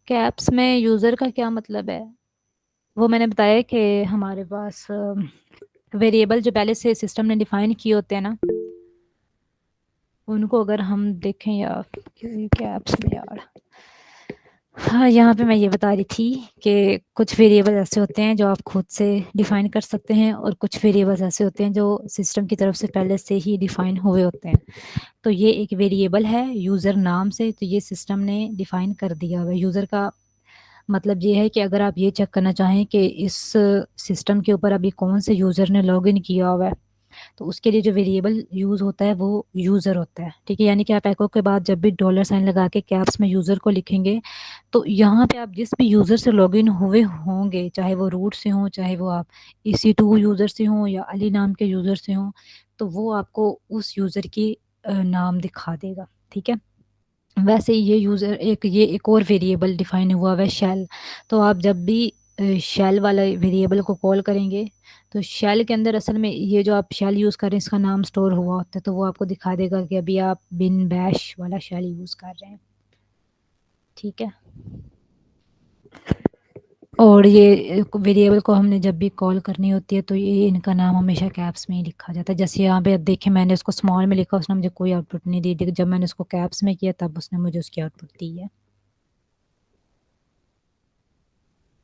कैप्स में यूज़र का क्या मतलब है? वो मैंने बताया कि हमारे पास वेरिएबल जो पहले से सिस्टम ने डिफाइन किए होते हैं ना, उनको अगर हम देखें, या कैप्स में यार, हाँ यहाँ पे मैं ये बता रही थी कि कुछ वेरिएबल ऐसे होते हैं जो आप खुद से डिफाइन कर सकते हैं और कुछ वेरिएबल्स ऐसे होते हैं जो सिस्टम की तरफ से पहले से ही डिफाइन हुए होते हैं। तो ये एक वेरिएबल है यूज़र नाम से, तो ये सिस्टम ने डिफाइन कर दिया हुआ है। यूज़र का मतलब ये है कि अगर आप ये चेक करना चाहें कि इस सिस्टम के ऊपर अभी कौन से यूज़र ने लॉगिन किया हुआ है, तो उसके लिए जो वेरिएबल यूज़ होता है वो यूज़र होता है। ठीक है, यानी कि आप एको के बाद जब भी डॉलर साइन लगा के कैप्स में यूज़र को लिखेंगे, तो यहाँ पे आप जिस भी यूज़र से लॉगिन हुए होंगे, चाहे वो रूट से हों, चाहे वो आप EC2 यूज़र से हों या अली नाम के यूज़र से हों, तो वो आपको उस यूज़र की नाम दिखा देगा। ठीक है। वैसे ही ये यूज़र एक और वेरिएबल डिफाइन हुआ हुआ है, शैल। तो आप जब भी शैल वाला वेरिएबल को कॉल करेंगे, तो शैल के अंदर असल में ये जो आप शैल यूज़ कर रहे हैं इसका नाम स्टोर हुआ होता है, तो वो आपको दिखा देगा कि अभी आप बिन बैश वाला शैल यूज़ कर रहे हैं। ठीक है। और ये वेरिएबल को हमने जब भी कॉल करनी होती है तो ये इनका नाम हमेशा कैप्स में ही लिखा जाता है। जैसे यहाँ पे अब देखें, मैंने उसको स्मॉल में लिखा, उसने मुझे कोई आउटपुट नहीं दी, लेकिन जब मैंने उसको कैप्स में किया तब उसने मुझे उसकी आउटपुट दी है।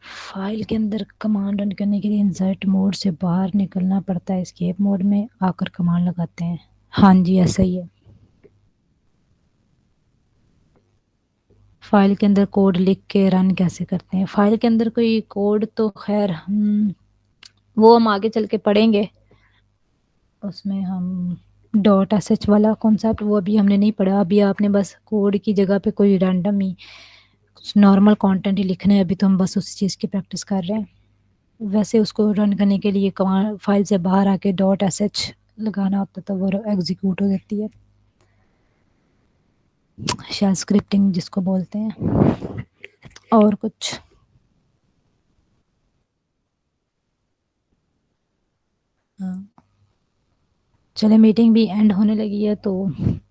फाइल के अंदर कमांड रन करने के लिए इंसर्ट मोड से बाहर निकलना पड़ता है, एस्केप मोड में आकर कमांड लगाते हैं। हाँ जी, ऐसा ही है। फाइल के अंदर कोड लिख के रन कैसे करते हैं? फाइल के अंदर कोई कोड तो खैर हम वो हम आगे चल के पढ़ेंगे। उसमें हम .sh वाला कॉन्सेप्ट वो अभी हमने नहीं पढ़ा। अभी आपने बस कोड की जगह पे कोई रैंडम ही नॉर्मल कंटेंट ही लिखना है। अभी तो हम बस उस चीज़ की प्रैक्टिस कर रहे हैं। वैसे उसको रन करने के लिए कमांड फाइल से बाहर आके .sh लगाना होता है, तो वो एग्जीक्यूट हो जाती है। शेल स्क्रिप्टिंग जिसको बोलते हैं। और कुछ? हाँ, चले मीटिंग भी एंड होने लगी है, तो